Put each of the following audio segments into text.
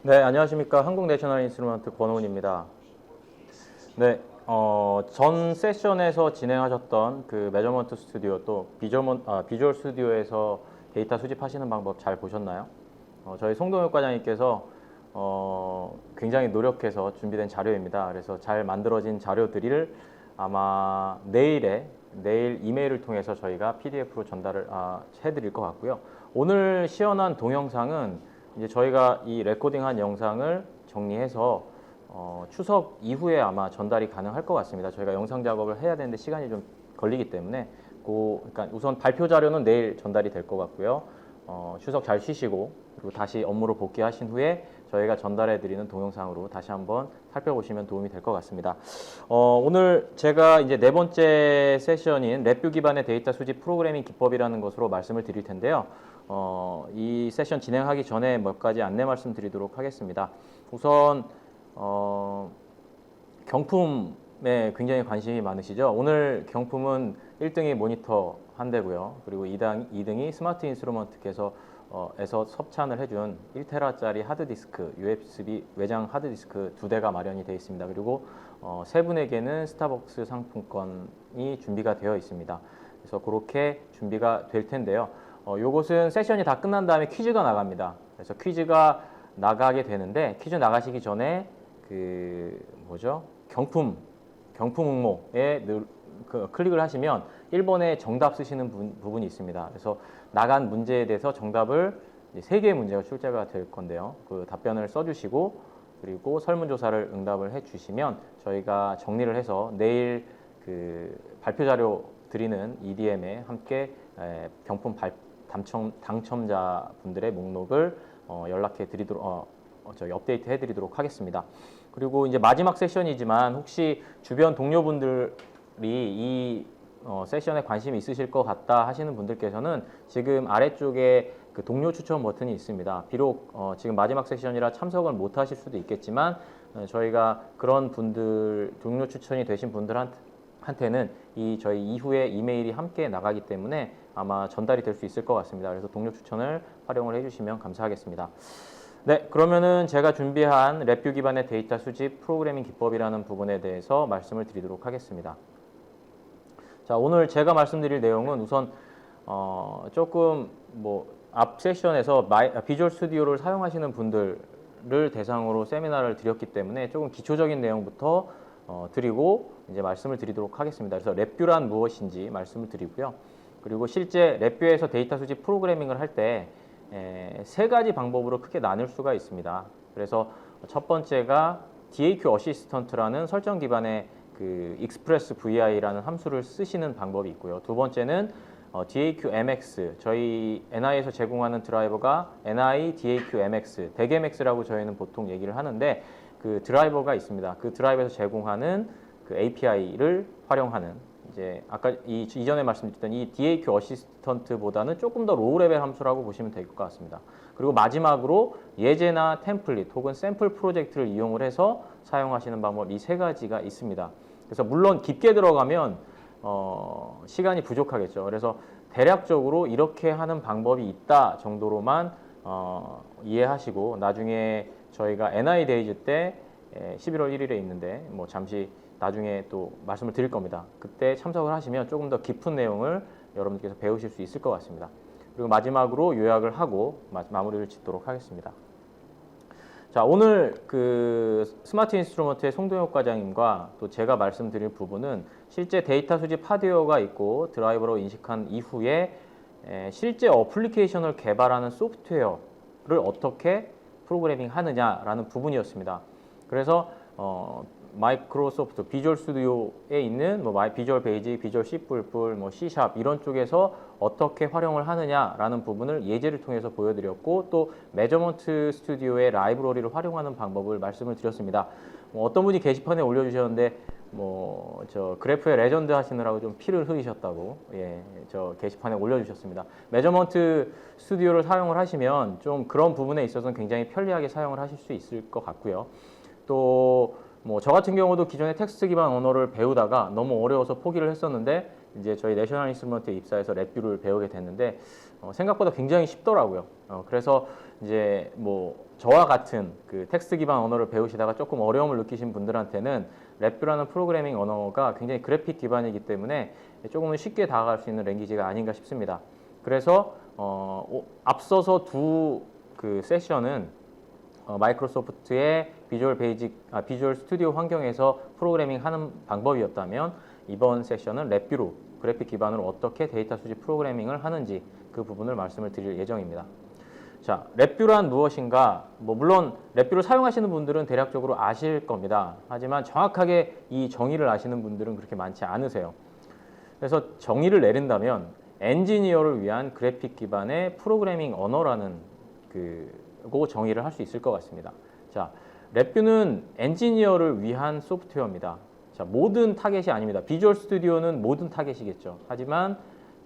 네, 안녕하십니까. 한국 내셔널 인스트루먼트 권호은입니다. 네, 전 세션에서 진행하셨던 그 매저먼트 스튜디오 또 비주얼 스튜디오에서 데이터 수집하시는 방법 잘 보셨나요? 저희 송동혁 과장님께서 굉장히 노력해서 준비된 자료입니다. 그래서 잘 만들어진 자료들을 아마 내일 이메일을 통해서 저희가 PDF로 전달을 해드릴 것 같고요. 오늘 시연한 동영상은 이제 저희가 이 레코딩한 영상을 정리해서 추석 이후에 아마 전달이 가능할 것 같습니다. 저희가 영상 작업을 해야 되는데 시간이 좀 걸리기 때문에 그러니까 우선 발표 자료는 내일 전달이 될 것 같고요. 추석 잘 쉬시고 그리고 다시 업무로 복귀하신 후에 저희가 전달해 드리는 동영상으로 다시 한번 살펴보시면 도움이 될 것 같습니다. 오늘 제가 이제 네 번째 세션인 랩뷰 기반의 데이터 수집 프로그래밍 기법이라는 것으로 말씀을 드릴 텐데요. 이 세션 진행하기 전에 몇 가지 안내 말씀드리도록 하겠습니다. 우선 경품에 굉장히 관심이 많으시죠? 오늘 경품은 1등이 모니터 한 대고요. 그리고 2등이 스마트 인스트루먼트께서 에서 협찬을 해준 1테라짜리 하드디스크, USB 외장 하드디스크 2대가 마련이 되어 있습니다. 그리고 세 분에게는 스타벅스 상품권이 준비가 되어 있습니다. 그래서 그렇게 준비가 될 텐데요. 요것은 세션이 다 끝난 다음에 퀴즈가 나갑니다. 그래서 퀴즈가 나가게 되는데 퀴즈 나가시기 전에 경품 항목에 클릭을 하시면 1번에 정답 쓰시는 부분이 있습니다. 그래서 나간 문제에 대해서 정답을 3개의 문제가 출제가 될 건데요. 그 답변을 써주시고 그리고 설문조사를 응답을 해주시면 저희가 정리를 해서 내일 그 발표 자료 드리는 EDM에 함께 경품 당첨자분들의 목록을 연락해 드리도록 저희 업데이트 해드리도록 하겠습니다. 그리고 이제 마지막 세션이지만 혹시 주변 동료분들이 이 세션에 관심이 있으실 것 같다 하시는 분들께서는 지금 아래쪽에 그 동료 추천 버튼이 있습니다. 비록 지금 마지막 세션이라 참석을 못 하실 수도 있겠지만 저희가 그런 분들 동료 추천이 되신 분들한테는 저희 이후에 이메일이 함께 나가기 때문에 아마 전달이 될 수 있을 것 같습니다. 그래서 동료 추천을 활용을 해주시면 감사하겠습니다. 네, 그러면은 제가 준비한 랩뷰 기반의 데이터 수집 프로그래밍 기법이라는 부분에 대해서 말씀을 드리도록 하겠습니다. 자, 오늘 제가 말씀드릴 내용은 우선 조금 앞 세션에서 비주얼 스튜디오를 사용하시는 분들을 대상으로 세미나를 드렸기 때문에 조금 기초적인 내용부터 드리고 이제 말씀을 드리도록 하겠습니다. 그래서 랩뷰란 무엇인지 말씀을 드리고요. 그리고 실제 랩뷰에서 데이터 수집 프로그래밍을 할 때 세 가지 방법으로 크게 나눌 수가 있습니다. 그래서 첫 번째가 DAQ 어시스턴트라는 설정 기반의 그 express vi라는 함수를 쓰시는 방법이 있고요. 두 번째는 DAQMX, 저희 NI에서 제공하는 드라이버가 NI DAQMX, DAQMX라고 저희는 보통 얘기를 하는데 그 드라이버가 있습니다. 그 드라이버에서 제공하는 그 API를 활용하는 이제 아까 이전에 말씀드렸던 이 DAQ 어시스턴트보다는 조금 더 로우 레벨 함수라고 보시면 될 것 같습니다. 그리고 마지막으로 예제나 템플릿 혹은 샘플 프로젝트를 이용을 해서 사용하시는 방법 이 세 가지가 있습니다. 그래서 물론 깊게 들어가면 시간이 부족하겠죠. 그래서 대략적으로 이렇게 하는 방법이 있다 정도로만 이해하시고 나중에 저희가 NI 데이즈 때 11월 1일에 있는데 잠시 나중에 또 말씀을 드릴 겁니다. 그때 참석을 하시면 조금 더 깊은 내용을 여러분께서 배우실 수 있을 것 같습니다. 그리고 마지막으로 요약을 하고 마무리를 짓도록 하겠습니다. 자, 오늘 그 스마트 인스트루먼트의 송동혁 과장님과 또 제가 말씀드릴 부분은 실제 데이터 수집 하드웨어가 있고 드라이버로 인식한 이후에 실제 어플리케이션을 개발하는 소프트웨어를 어떻게 프로그래밍 하느냐라는 부분이었습니다. 그래서 마이크로소프트 비주얼 스튜디오에 있는 비주얼 베이직, 비주얼 C++, C# 이런 쪽에서 어떻게 활용을 하느냐라는 부분을 예제를 통해서 보여드렸고 또 매저먼트 스튜디오의 라이브러리를 활용하는 방법을 말씀을 드렸습니다. 어떤 분이 게시판에 올려주셨는데 저 그래프의 레전드 하시느라고 좀 피를 흘리셨다고 저 게시판에 올려주셨습니다. 매저먼트 스튜디오를 사용을 하시면 좀 그런 부분에 있어서는 굉장히 편리하게 사용을 하실 수 있을 것 같고요. 또 저 같은 경우도 기존에 텍스트 기반 언어를 배우다가 너무 어려워서 포기를 했었는데 이제 저희 내셔널 인스트루먼트에 입사해서 랩뷰를 배우게 됐는데 생각보다 굉장히 쉽더라고요. 그래서 이제 뭐 저와 같은 그 텍스트 기반 언어를 배우시다가 조금 어려움을 느끼신 분들한테는 랩뷰라는 프로그래밍 언어가 굉장히 그래픽 기반이기 때문에 조금은 쉽게 다가갈 수 있는 랭귀지가 아닌가 싶습니다. 그래서 앞서서 두 그 세션은 마이크로소프트의 비주얼 스튜디오 환경에서 프로그래밍 하는 방법이었다면 이번 세션은 랩뷰로 그래픽 기반으로 어떻게 데이터 수집 프로그래밍을 하는지 그 부분을 말씀을 드릴 예정입니다. 자, 랩뷰란 무엇인가? 뭐 물론 랩뷰를 사용하시는 분들은 대략적으로 아실 겁니다. 하지만 정확하게 이 정의를 아시는 분들은 그렇게 많지 않으세요. 그래서 정의를 내린다면 엔지니어를 위한 그래픽 기반의 프로그래밍 언어라는 그 정의를 할 수 있을 것 같습니다. 자, 랩뷰는 엔지니어를 위한 소프트웨어입니다. 자, 모든 타겟이 아닙니다. 비주얼 스튜디오는 모든 타겟이겠죠. 하지만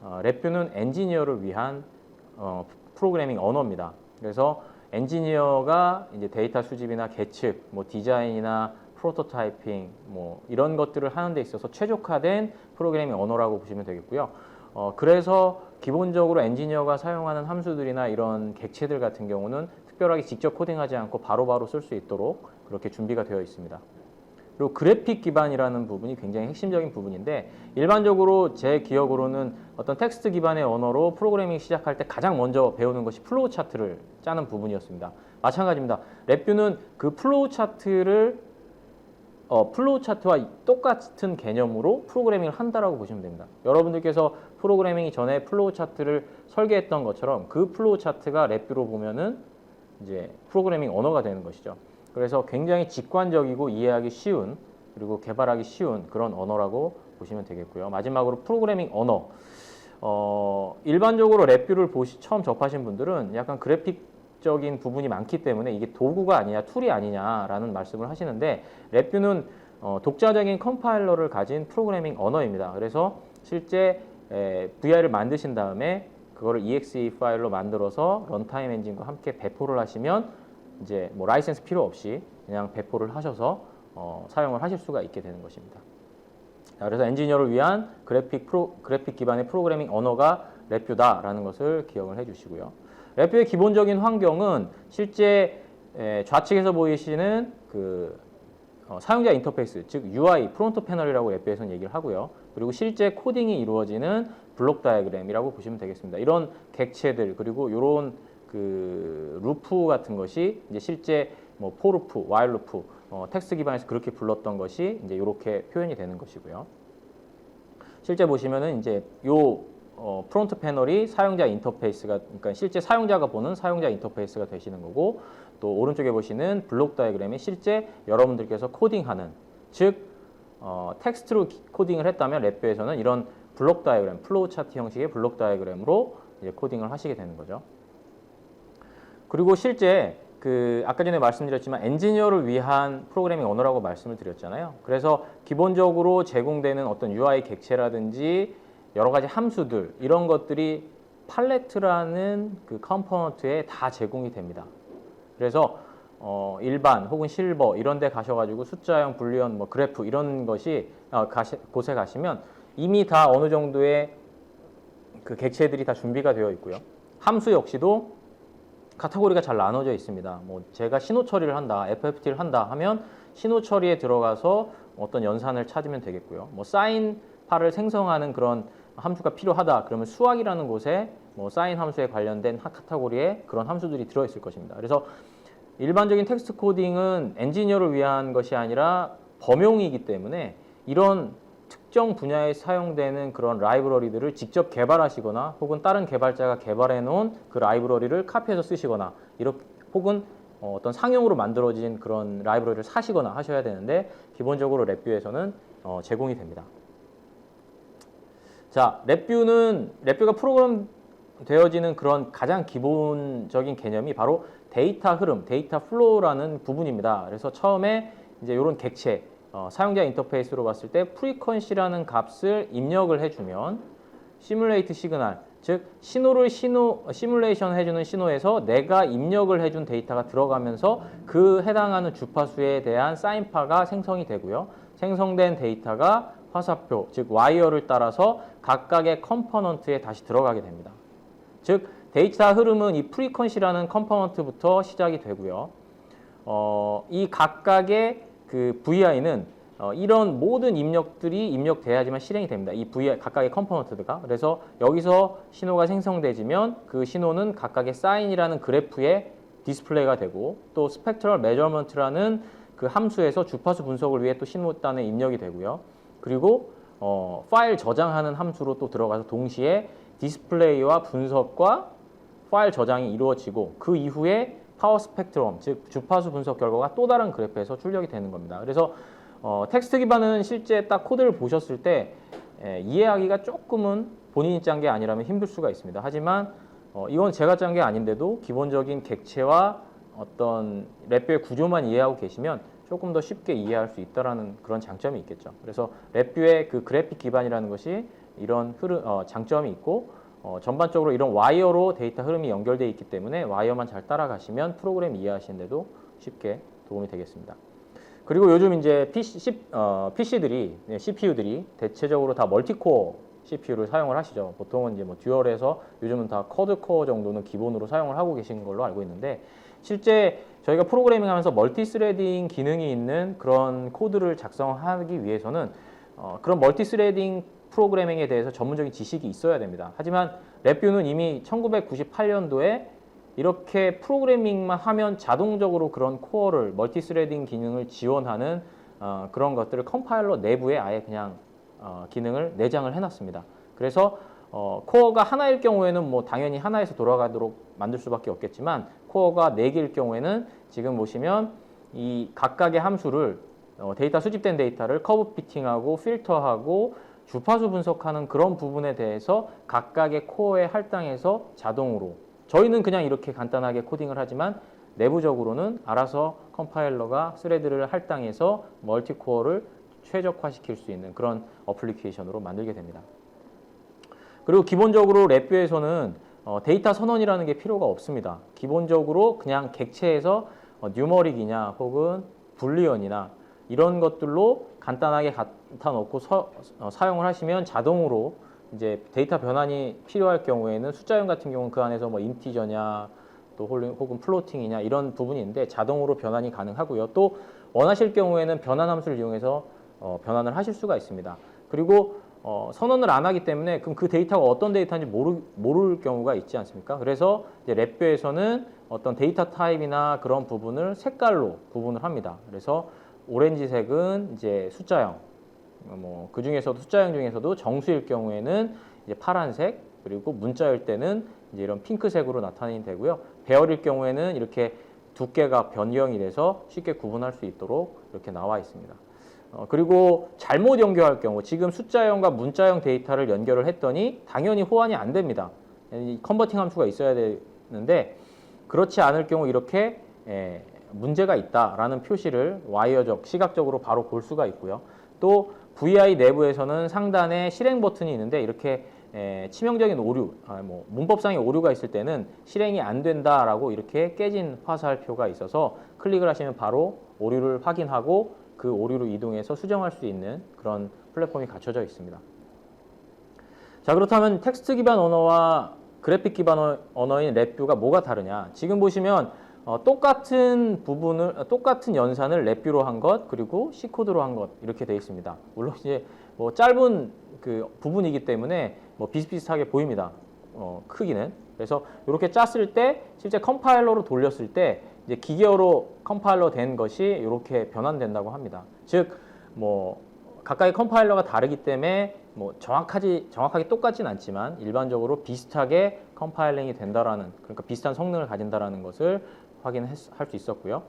랩뷰는 엔지니어를 위한 프로그래밍 언어입니다. 그래서 엔지니어가 이제 데이터 수집이나 계측, 뭐 디자인이나 프로토타이핑, 뭐 이런 것들을 하는 데 있어서 최적화된 프로그래밍 언어라고 보시면 되겠고요. 그래서 기본적으로 엔지니어가 사용하는 함수들이나 이런 객체들 같은 경우는 특별하게 직접 코딩하지 않고 바로바로 쓸 수 있도록 그렇게 준비가 되어 있습니다. 그리고 그래픽 기반이라는 부분이 굉장히 핵심적인 부분인데 일반적으로 제 기억으로는 어떤 텍스트 기반의 언어로 프로그래밍 시작할 때 가장 먼저 배우는 것이 플로우 차트를 짜는 부분이었습니다. 마찬가지입니다. 랩뷰는 그 플로우 차트를 플로우 차트와 똑같은 개념으로 프로그래밍을 한다라고 보시면 됩니다. 여러분들께서 프로그래밍 전에 플로우 차트를 설계했던 것처럼 그 플로우 차트가 랩뷰로 보면은 이제 프로그래밍 언어가 되는 것이죠. 그래서 굉장히 직관적이고 이해하기 쉬운 그리고 개발하기 쉬운 그런 언어라고 보시면 되겠고요. 마지막으로 프로그래밍 언어. 일반적으로 랩뷰를 처음 접하신 분들은 약간 그래픽적인 부분이 많기 때문에 이게 도구가 아니냐, 툴이 아니냐라는 말씀을 하시는데 랩뷰는 독자적인 컴파일러를 가진 프로그래밍 언어입니다. 그래서 실제 VI를 만드신 다음에 그거를 exe 파일로 만들어서 런타임 엔진과 함께 배포를 하시면 이제 뭐 라이센스 필요 없이 그냥 배포를 하셔서 사용을 하실 수가 있게 되는 것입니다. 자, 그래서 엔지니어를 위한 그래픽 기반의 프로그래밍 언어가 랩뷰다라는 것을 기억을 해주시고요. 랩뷰의 기본적인 환경은 실제 좌측에서 보이시는 그 사용자 인터페이스, 즉 UI, 프론트 패널이라고 랩뷰에서는 얘기를 하고요. 그리고 실제 코딩이 이루어지는 블록 다이어그램이라고 보시면 되겠습니다. 이런 객체들 그리고 이런 그 루프 같은 것이 이제 실제 뭐 포루프, 와일 루프, 텍스트 기반에서 그렇게 불렀던 것이 이제 이렇게 표현이 되는 것이고요. 실제 보시면은 이제 요 프론트 패널이 사용자 인터페이스가 그러니까 실제 사용자가 보는 사용자 인터페이스가 되시는 거고 또 오른쪽에 보시는 블록 다이어그램이 실제 여러분들께서 코딩하는 즉 텍스트로 코딩을 했다면 랩뷰에서는 이런 블록 다이어그램, 플로우 차트 형식의 블록 다이어그램으로 이제 코딩을 하시게 되는 거죠. 그리고 실제 그 아까 전에 말씀드렸지만 엔지니어를 위한 프로그래밍 언어라고 말씀을 드렸잖아요. 그래서 기본적으로 제공되는 어떤 UI 객체라든지 여러 가지 함수들 이런 것들이 팔레트라는 그 컴포넌트에 다 제공이 됩니다. 그래서 일반 혹은 실버 이런 데 가셔가지고 숫자형, 불리언, 뭐 그래프 이런 것이 곳에 가시면 이미 다 어느 정도의 그 객체들이 다 준비가 되어 있고요. 함수 역시도 카테고리가 잘 나눠져 있습니다. 뭐 제가 신호 처리를 한다, FFT를 한다 하면 신호 처리에 들어가서 어떤 연산을 찾으면 되겠고요. 뭐 사인 파를 생성하는 그런 함수가 필요하다 그러면 수학이라는 곳에 뭐 사인 함수에 관련된 카테고리에 그런 함수들이 들어 있을 것입니다. 그래서 일반적인 텍스트 코딩은 엔지니어를 위한 것이 아니라 범용이기 때문에 이런 특정 분야에 사용되는 그런 라이브러리들을 직접 개발하시거나 혹은 다른 개발자가 개발해 놓은 그 라이브러리를 카피해서 쓰시거나 이렇게 혹은 어떤 상용으로 만들어진 그런 라이브러리를 사시거나 하셔야 되는데 기본적으로 랩뷰에서는 제공이 됩니다. 자, 랩뷰가 프로그램 되어지는 그런 가장 기본적인 개념이 바로 데이터 흐름, 데이터 플로우라는 부분입니다. 그래서 처음에 이제 이런 객체, 사용자 인터페이스로 봤을 때 프리퀀시라는 값을 입력을 해주면 시뮬레이트 시그널, 즉 신호를 시뮬레이션 해주는 신호에서 내가 입력을 해준 데이터가 들어가면서 그 해당하는 주파수에 대한 사인파가 생성이 되고요. 생성된 데이터가 화살표, 즉 와이어를 따라서 각각의 컴포넌트에 다시 들어가게 됩니다. 즉 데이터 흐름은 이 프리퀀시라는 컴포넌트부터 시작이 되고요. 이 각각의 그 VI는 이런 모든 입력들이 입력돼야지만 실행이 됩니다. 이 VI 각각의 컴포넌트가. 그래서 여기서 신호가 생성되지면 그 신호는 각각의 사인이라는 그래프에 디스플레이가 되고 또 스펙트럴 메저먼트라는 그 함수에서 주파수 분석을 위해 또 신호단에 입력이 되고요. 그리고 파일 저장하는 함수로 또 들어가서 동시에 디스플레이와 분석과 파일 저장이 이루어지고 그 이후에 파워 스펙트럼, 즉 주파수 분석 결과가 또 다른 그래프에서 출력이 되는 겁니다. 그래서 텍스트 기반은 실제 딱 코드를 보셨을 때 이해하기가 조금은 본인이 짠 게 아니라면 힘들 수가 있습니다. 하지만 이건 제가 짠 게 아닌데도 기본적인 객체와 어떤 랩뷰의 구조만 이해하고 계시면 조금 더 쉽게 이해할 수 있다라는 그런 장점이 있겠죠. 그래서 랩뷰의 그 그래픽 기반이라는 것이 이런 장점이 있고 전반적으로 이런 와이어로 데이터 흐름이 연결되어 있기 때문에 와이어만 잘 따라가시면 프로그램 이해하시는데도 쉽게 도움이 되겠습니다. 그리고 요즘 이제 PC들이, CPU들이 대체적으로 다 멀티코어 CPU를 사용을 하시죠. 보통은 이제 뭐 듀얼에서 요즘은 다 쿼드코어 정도는 기본으로 사용을 하고 계신 걸로 알고 있는데 실제 저희가 프로그래밍 하면서 멀티스레딩 기능이 있는 그런 코드를 작성하기 위해서는 그런 멀티스레딩 프로그래밍에 대해서 전문적인 지식이 있어야 됩니다. 하지만 랩뷰는 이미 1998년도에 이렇게 프로그래밍만 하면 자동적으로 그런 코어를 멀티스레딩 기능을 지원하는 그런 것들을 컴파일러 내부에 아예 그냥 기능을 내장을 해놨습니다. 그래서 코어가 하나일 경우에는 뭐 당연히 하나에서 돌아가도록 만들 수밖에 없겠지만 코어가 4개일 경우에는 지금 보시면 이 각각의 함수를 데이터 수집된 데이터를 커브 피팅하고 필터하고 주파수 분석하는 그런 부분에 대해서 각각의 코어에 할당해서 자동으로 저희는 그냥 이렇게 간단하게 코딩을 하지만 내부적으로는 알아서 컴파일러가 스레드를 할당해서 멀티코어를 최적화시킬 수 있는 그런 어플리케이션으로 만들게 됩니다. 그리고 기본적으로 랩뷰에서는 데이터 선언이라는 게 필요가 없습니다. 기본적으로 그냥 객체에서 뉴머릭이냐 혹은 불리언이나 이런 것들로 간단하게 갖다 놓고 사용을 하시면 자동으로 이제 데이터 변환이 필요할 경우에는 숫자형 같은 경우는 그 안에서 뭐 인티저냐 또 혹은 플로팅이냐 이런 부분이 있는데 자동으로 변환이 가능하고요. 또 원하실 경우에는 변환 함수를 이용해서 변환을 하실 수가 있습니다. 그리고 선언을 안 하기 때문에 그럼 그 데이터가 어떤 데이터인지 모를 경우가 있지 않습니까? 그래서 이제 랩뷰에서는 어떤 데이터 타입이나 그런 부분을 색깔로 구분을 합니다. 그래서 오렌지색은 이제 숫자형, 뭐 그 중에서도 숫자형 중에서도 정수일 경우에는 이제 파란색, 그리고 문자일 때는 이제 이런 핑크색으로 나타내면 되고요. 배열일 경우에는 이렇게 두께가 변경이 돼서 쉽게 구분할 수 있도록 이렇게 나와 있습니다. 그리고 잘못 연결할 경우 지금 숫자형과 문자형 데이터를 연결을 했더니 당연히 호환이 안 됩니다. 컨버팅 함수가 있어야 되는데 그렇지 않을 경우 이렇게 문제가 있다라는 표시를 와이어적, 시각적으로 바로 볼 수가 있고요. 또 VI 내부에서는 상단에 실행 버튼이 있는데 이렇게 치명적인 오류, 뭐 문법상의 오류가 있을 때는 실행이 안 된다라고 이렇게 깨진 화살표가 있어서 클릭을 하시면 바로 오류를 확인하고 그 오류로 이동해서 수정할 수 있는 그런 플랫폼이 갖춰져 있습니다. 자, 그렇다면 텍스트 기반 언어와 그래픽 기반 언어인 랩뷰가 뭐가 다르냐? 지금 보시면 똑같은 연산을 랩뷰로 한 것, 그리고 C 코드로 한 것 이렇게 되어 있습니다. 물론 이제 뭐 짧은 그 부분이기 때문에 뭐 비슷비슷하게 보입니다. 크기는. 그래서 이렇게 짰을 때 실제 컴파일러로 돌렸을 때 이제 기계어로 컴파일러 된 것이 이렇게 변환된다고 합니다. 즉, 뭐 각각의 컴파일러가 다르기 때문에 뭐 정확하게 똑같진 않지만 일반적으로 비슷하게 컴파일링이 된다라는, 그러니까 비슷한 성능을 가진다라는 것을 확인할 수 있었고요.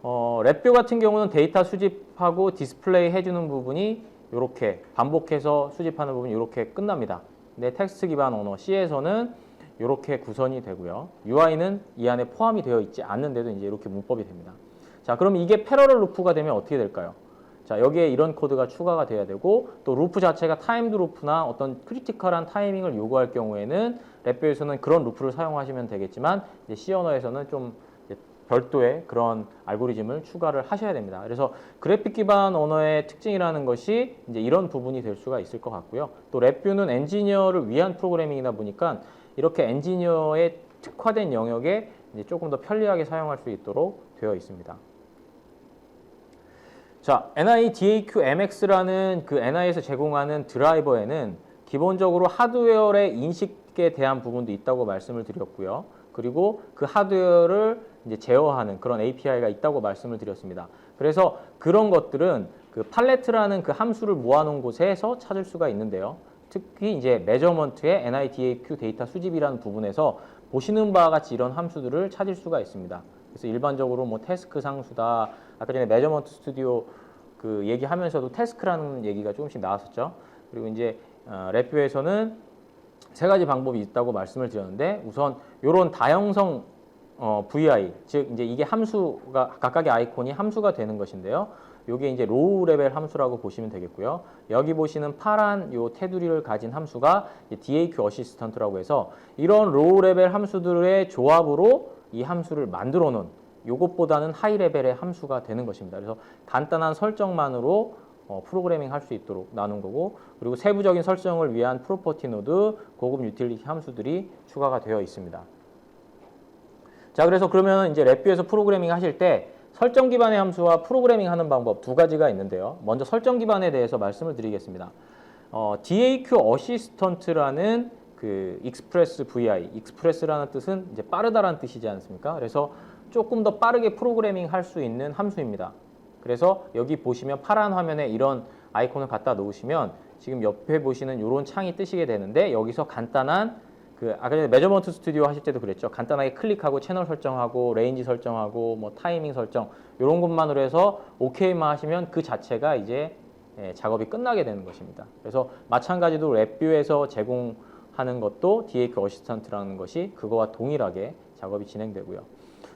랩뷰 같은 경우는 데이터 수집하고 디스플레이 해주는 부분이 이렇게 반복해서 수집하는 부분이 이렇게 끝납니다. 근데 텍스트 기반 언어 C에서는 이렇게 구성이 되고요. UI는 이 안에 포함이 되어 있지 않는데도 이제 이렇게 문법이 됩니다. 자, 그럼 이게 패러럴 루프가 되면 어떻게 될까요? 자, 여기에 이런 코드가 추가가 돼야 되고 또 루프 자체가 타임드 루프나 어떤 크리티컬한 타이밍을 요구할 경우에는 랩뷰에서는 그런 루프를 사용하시면 되겠지만 이제 C 언어에서는 좀 별도의 그런 알고리즘을 추가를 하셔야 됩니다. 그래서 그래픽 기반 언어의 특징이라는 것이 이제 이런 부분이 될 수가 있을 것 같고요. 또 랩뷰는 엔지니어를 위한 프로그래밍이다 보니까 이렇게 엔지니어의 특화된 영역에 이제 조금 더 편리하게 사용할 수 있도록 되어 있습니다. 자, NI-DAQ-MX라는 그 NI에서 제공하는 드라이버에는 기본적으로 하드웨어의 인식에 대한 부분도 있다고 말씀을 드렸고요. 그리고 그 하드웨어를 이제 제어하는 그런 API가 있다고 말씀을 드렸습니다. 그래서 그런 것들은 그 팔레트라는 그 함수를 모아놓은 곳에서 찾을 수가 있는데요. 특히 이제 매저먼트의 NI-DAQ 데이터 수집이라는 부분에서 보시는 바와 같이 이런 함수들을 찾을 수가 있습니다. 그래서 일반적으로 뭐 태스크 상수다. 아까 전에 매저먼트 스튜디오 그 얘기하면서도 태스크라는 얘기가 조금씩 나왔었죠. 그리고 이제 랩뷰에서는 세 가지 방법이 있다고 말씀을 드렸는데 우선 이런 다형성 VI, 즉 이제 이게 함수가 각각의 아이콘이 함수가 되는 것인데요. 이게 이제 로우 레벨 함수라고 보시면 되겠고요. 여기 보시는 파란 요 테두리를 가진 함수가 DAQ 어시스턴트라고 해서 이런 로우 레벨 함수들의 조합으로 이 함수를 만들어 놓은 요것보다는 하이 레벨의 함수가 되는 것입니다. 그래서 간단한 설정만으로 프로그래밍 할 수 있도록 나눈 거고, 그리고 세부적인 설정을 위한 프로퍼티 노드, 고급 유틸리티 함수들이 추가가 되어 있습니다. 자, 그래서 그러면 이제 랩뷰에서 프로그래밍 하실 때 설정 기반의 함수와 프로그래밍 하는 방법 두 가지가 있는데요. 먼저 설정 기반에 대해서 말씀을 드리겠습니다. DAQ 어시스턴트라는 그 익스프레스 VI, 익스프레스라는 뜻은 이제 빠르다라는 뜻이지 않습니까? 그래서 조금 더 빠르게 프로그래밍 할 수 있는 함수입니다. 그래서 여기 보시면 파란 화면에 이런 아이콘을 갖다 놓으시면 지금 옆에 보시는 이런 창이 뜨시게 되는데 여기서 간단한 그 아까 전에 매저먼트 스튜디오 하실 때도 그랬죠. 간단하게 클릭하고 채널 설정하고 레인지 설정하고 뭐 타이밍 설정 이런 것만으로 해서 OK만 하시면 그 자체가 이제 작업이 끝나게 되는 것입니다. 그래서 마찬가지로 랩뷰에서 제공하는 것도 DAQ 어시스턴트라는 것이 그거와 동일하게 작업이 진행되고요.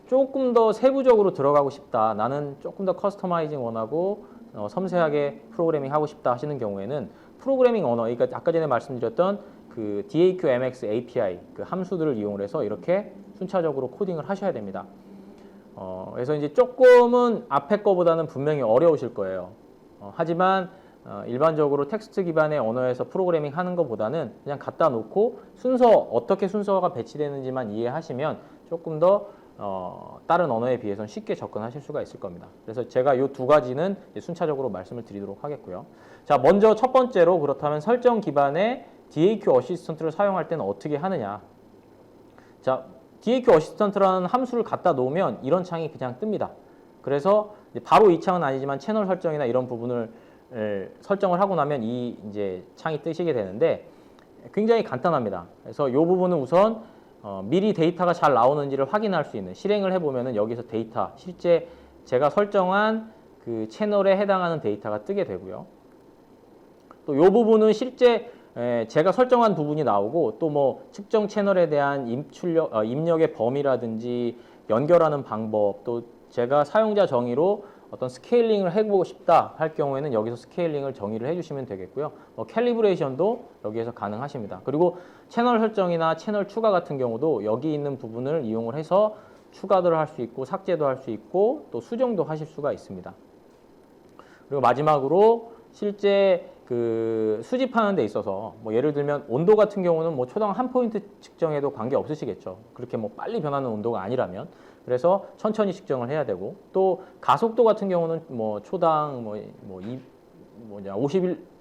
조금 더 세부적으로 들어가고 싶다. 나는 조금 더 커스터마이징 원하고 섬세하게 프로그래밍 하고 싶다 하시는 경우에는 프로그래밍 언어, 그러니까 아까 전에 말씀드렸던 그 DAQ-MX API 그 함수들을 이용해서 이렇게 순차적으로 코딩을 하셔야 됩니다. 그래서 이제 조금은 앞에 거보다는 분명히 어려우실 거예요. 하지만 일반적으로 텍스트 기반의 언어에서 프로그래밍 하는 것보다는 그냥 갖다 놓고 어떻게 순서가 배치되는지만 이해하시면 조금 더 다른 언어에 비해서는 쉽게 접근하실 수가 있을 겁니다. 그래서 제가 이 두 가지는 순차적으로 말씀을 드리도록 하겠고요. 자, 먼저 첫 번째로 그렇다면 설정 기반의 DAQ 어시스턴트를 사용할 때는 어떻게 하느냐. 자, DAQ 어시스턴트라는 함수를 갖다 놓으면 이런 창이 그냥 뜹니다. 그래서 바로 이 창은 아니지만 채널 설정이나 이런 부분을 설정을 하고 나면 이 이제 창이 뜨시게 되는데 굉장히 간단합니다. 그래서 이 부분은 우선 미리 데이터가 잘 나오는지를 확인할 수 있는 실행을 해보면은 여기서 데이터 실제 제가 설정한 그 채널에 해당하는 데이터가 뜨게 되고요. 또 이 부분은 실제 제가 설정한 부분이 나오고 또 뭐 측정 채널에 대한 입력의 범위라든지 연결하는 방법 또 제가 사용자 정의로 어떤 스케일링을 해보고 싶다 할 경우에는 여기서 스케일링을 정의를 해주시면 되겠고요. 캘리브레이션도 여기에서 가능하십니다. 그리고 채널 설정이나 채널 추가 같은 경우도 여기 있는 부분을 이용을 해서 추가도 할 수 있고 삭제도 할 수 있고 또 수정도 하실 수가 있습니다. 그리고 마지막으로 실제 그 수집하는 데 있어서 뭐 예를 들면 온도 같은 경우는 뭐 초당 한 포인트 측정해도 관계 없으시겠죠. 그렇게 뭐 빨리 변하는 온도가 아니라면. 그래서 천천히 측정을 해야 되고 또 가속도 같은 경우는 뭐 초당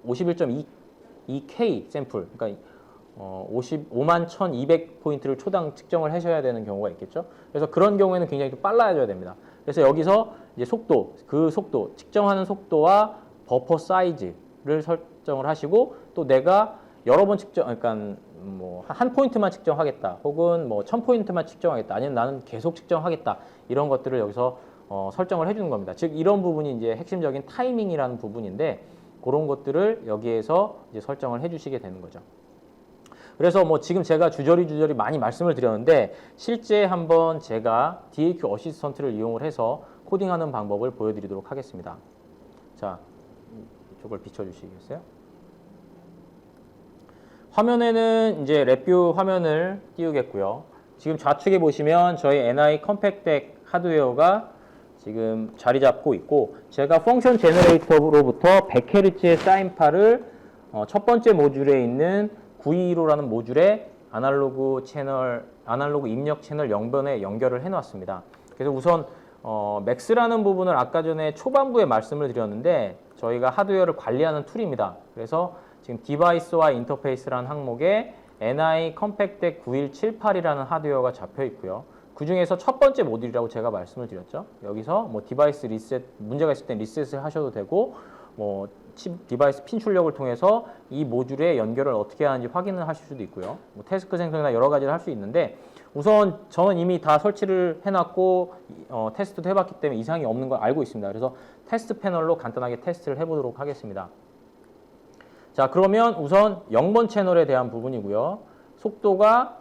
51.2K 샘플 그러니까 55만 1200 포인트를 초당 측정을 하셔야 되는 경우가 있겠죠. 그래서 그런 경우에는 굉장히 좀 빨라져야 됩니다. 그래서 여기서 이제 그 속도 측정하는 속도와 버퍼 사이즈를 설정을 하시고 또 내가 여러 번 그러니까 뭐 한 포인트만 측정하겠다 혹은 뭐 1000포인트만 측정하겠다 아니면 나는 계속 측정하겠다 이런 것들을 여기서 설정을 해주는 겁니다. 즉 이런 부분이 이제 핵심적인 타이밍이라는 부분인데 그런 것들을 여기에서 이제 설정을 해주시게 되는 거죠. 그래서 뭐 지금 제가 주저리 많이 말씀을 드렸는데 실제 한번 제가 DAQ 어시스턴트를 이용을 해서 코딩하는 방법을 보여드리도록 하겠습니다. 자, 이쪽을 비춰주시겠어요? 화면에는 이제 랩뷰 화면을 띄우겠고요. 지금 좌측에 보시면 저희 NI 컴팩덱 하드웨어가 지금 자리 잡고 있고 제가 펑션 제너레이터로부터 100Hz의 사인파를 첫 번째 모듈에 있는 925라는 모듈에 아날로그 입력 채널 0번에 연결을 해놨습니다. 그래서 우선 맥스라는 부분을 아까 전에 초반부에 말씀을 드렸는데 저희가 하드웨어를 관리하는 툴입니다. 그래서 지금 디바이스와 인터페이스라는 항목에 NI 컴팩덱 9178이라는 하드웨어가 잡혀 있고요. 그 중에서 첫 번째 모듈이라고 제가 말씀을 드렸죠. 여기서 뭐 디바이스 리셋, 문제가 있을 땐 리셋을 하셔도 되고 뭐 디바이스 핀 출력을 통해서 이 모듈의 연결을 어떻게 하는지 확인을 하실 수도 있고요. 뭐 태스크 생성이나 여러 가지를 할 수 있는데 우선 저는 이미 다 설치를 해놨고 테스트도 해봤기 때문에 이상이 없는 걸 알고 있습니다. 그래서 테스트 패널로 간단하게 테스트를 해보도록 하겠습니다. 자, 그러면 우선 0번 채널에 대한 부분이고요. 속도가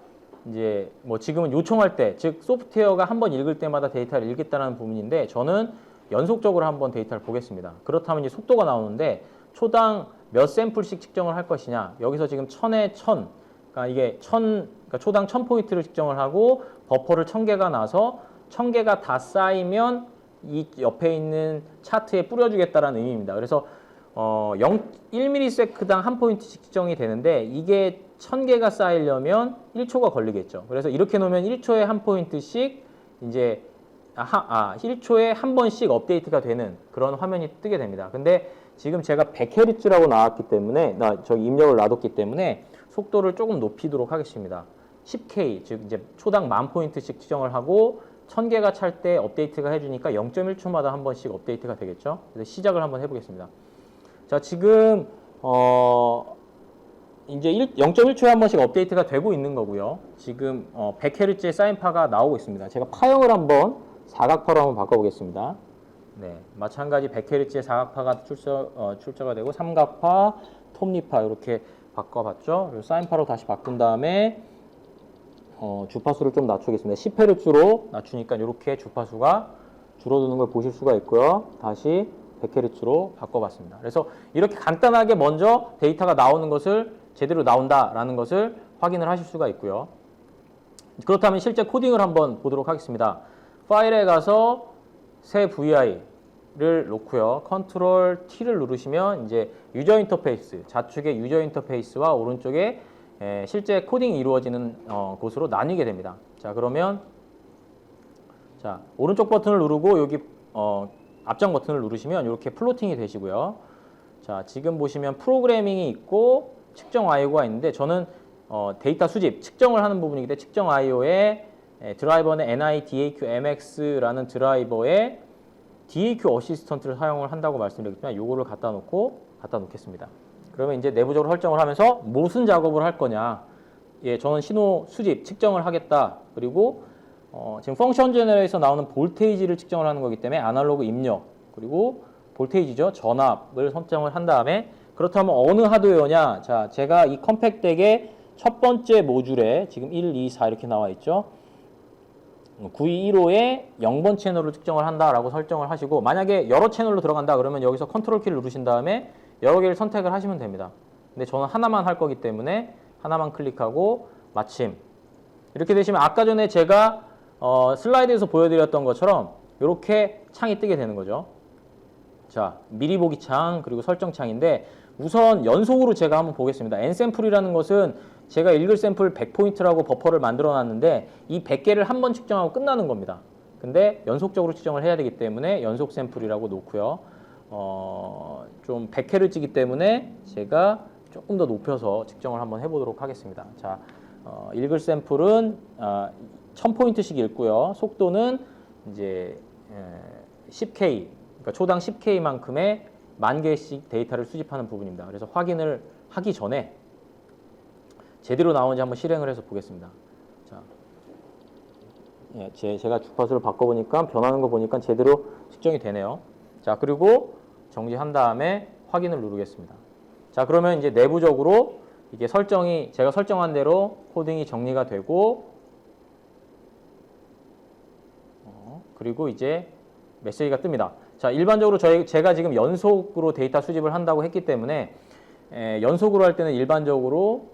이제 뭐 지금은 요청할 때, 즉 소프트웨어가 한번 읽을 때마다 데이터를 읽겠다는 부분인데 저는 연속적으로 한번 데이터를 보겠습니다. 그렇다면 이제 속도가 나오는데 초당 몇 샘플씩 측정을 할 것이냐. 여기서 지금 1000에 1000, 그러니까 이게 그러니까 초당 1000포인트를 측정을 하고 버퍼를 1000개가 나서 1000개가 다 쌓이면 이 옆에 있는 차트에 뿌려주겠다는 의미입니다. 그래서 1ms당 한 포인트씩 측정이 되는데 이게 1000개가 쌓이려면 1초가 걸리겠죠. 그래서 이렇게 놓으면 1초에 한 포인트씩 이제 1초에 한 번씩 업데이트가 되는 그런 화면이 뜨게 됩니다. 근데 지금 제가 100Hz라고 나왔기 때문에 저기 입력을 놔뒀기 때문에 속도를 조금 높이도록 하겠습니다. 10K, 즉 이제 초당 10,000포인트씩 측정을 하고 1000개가 찰 때 업데이트가 해주니까 0.1초마다 한 번씩 업데이트가 되겠죠. 그래서 시작을 한번 해보겠습니다. 자, 지금 이제 0.1초에 한 번씩 업데이트가 되고 있는 거고요. 지금 100Hz의 사인파가 나오고 있습니다. 제가 파형을 한번 사각파로 한번 바꿔보겠습니다. 네, 마찬가지 100Hz의 사각파가 출처가 되고 삼각파, 톱니파 이렇게 바꿔봤죠. 그리고 사인파로 다시 바꾼 다음에 주파수를 좀 낮추겠습니다. 10Hz로 낮추니까 이렇게 주파수가 줄어드는 걸 보실 수가 있고요. 다시 100Hz로 바꿔봤습니다. 그래서 이렇게 간단하게 먼저 데이터가 나오는 것을 제대로 나온다라는 것을 확인을 하실 수가 있고요. 그렇다면 실제 코딩을 한번 보도록 하겠습니다. 파일에 가서 새 VI를 놓고요. 컨트롤 T를 누르시면 이제 유저 인터페이스, 좌측에 유저 인터페이스와 오른쪽에 실제 코딩이 이루어지는 곳으로 나뉘게 됩니다. 자, 그러면 자, 오른쪽 버튼을 누르고 여기 앞장 버튼을 누르시면 이렇게 플로팅이 되시고요. 자, 지금 보시면 프로그래밍이 있고 측정 IO가 있는데 저는 데이터 수집, 측정을 하는 부분이기 때문에 측정 IO에 드라이버는 NIDAQMX라는 드라이버에 DAQ 어시스턴트를 사용을 한다고 말씀드렸기 때문에 요거를 갖다 놓겠습니다. 그러면 이제 내부적으로 설정을 하면서 무슨 작업을 할 거냐. 예, 저는 신호 수집, 측정을 하겠다. 그리고 지금 펑션 제너레이터에서 나오는 볼테이지를 측정을 하는 거기 때문에 아날로그 입력, 그리고 볼테이지죠. 전압을 설정을 한 다음에 그렇다면 어느 하드웨어냐. 자, 제가 이 컴팩덱의 첫 번째 모듈에 지금 1, 2, 4 이렇게 나와 있죠. 9215에 0번 채널을 측정을 한다라고 설정을 하시고 만약에 여러 채널로 들어간다 그러면 여기서 컨트롤 키를 누르신 다음에 여러 개를 선택을 하시면 됩니다. 근데 저는 하나만 할 거기 때문에 하나만 클릭하고 마침 이렇게 되시면 아까 전에 제가 슬라이드에서 보여드렸던 것처럼 이렇게 창이 뜨게 되는 거죠. 자, 미리 보기 창 그리고 설정 창인데 우선 연속으로 제가 한번 보겠습니다. N샘플이라는 것은 제가 읽을 샘플 100포인트라고 버퍼를 만들어 놨는데 이 100개를 한 번 측정하고 끝나는 겁니다. 근데 연속적으로 측정을 해야 되기 때문에 연속 샘플이라고 놓고요. 좀 100Hz이기 때문에 제가 조금 더 높여서 측정을 한번 해보도록 하겠습니다. 자, 읽을 샘플은 1000포인트씩 읽고요. 속도는 이제 10K, 그러니까 초당 10K만큼의 10,000개씩 데이터를 수집하는 부분입니다. 그래서 확인을 하기 전에 제대로 나오는지 한번 실행을 해서 보겠습니다. 자, 예, 제가 주파수를 바꿔보니까 변하는 거 보니까 제대로 측정이 되네요. 자, 그리고 정지한 다음에 확인을 누르겠습니다. 자, 그러면 이제 내부적으로 이게 제가 설정한 대로 코딩이 정리가 되고 그리고 이제 메시지가 뜹니다. 자, 일반적으로 제가 지금 연속으로 데이터 수집을 한다고 했기 때문에 연속으로 할 때는 일반적으로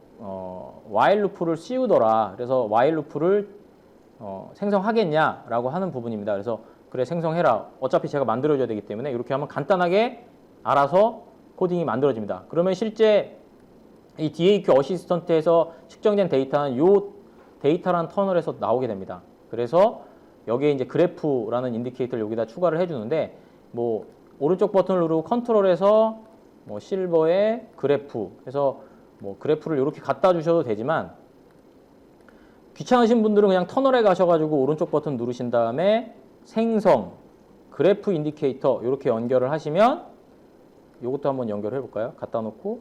while 루프를 씌우더라. 그래서 while 루프를 생성하겠냐라고 하는 부분입니다. 그래서 그래 생성해라. 어차피 제가 만들어줘야 되기 때문에 이렇게 하면 간단하게 알아서 코딩이 만들어집니다. 그러면 실제 이 DAQ 어시스턴트에서 측정된 데이터는 요 데이터라는 터널에서 나오게 됩니다. 그래서 여기에 이제 그래프라는 인디케이터를 여기다 추가를 해주는데, 뭐 오른쪽 버튼을 누르고 컨트롤에서 뭐 실버에 그래프 해서 뭐 그래프를 이렇게 갖다 주셔도 되지만, 귀찮으신 분들은 그냥 터널에 가셔가지고 오른쪽 버튼 누르신 다음에 생성 그래프 인디케이터 이렇게 연결을 하시면, 이것도 한번 연결해 볼까요? 갖다 놓고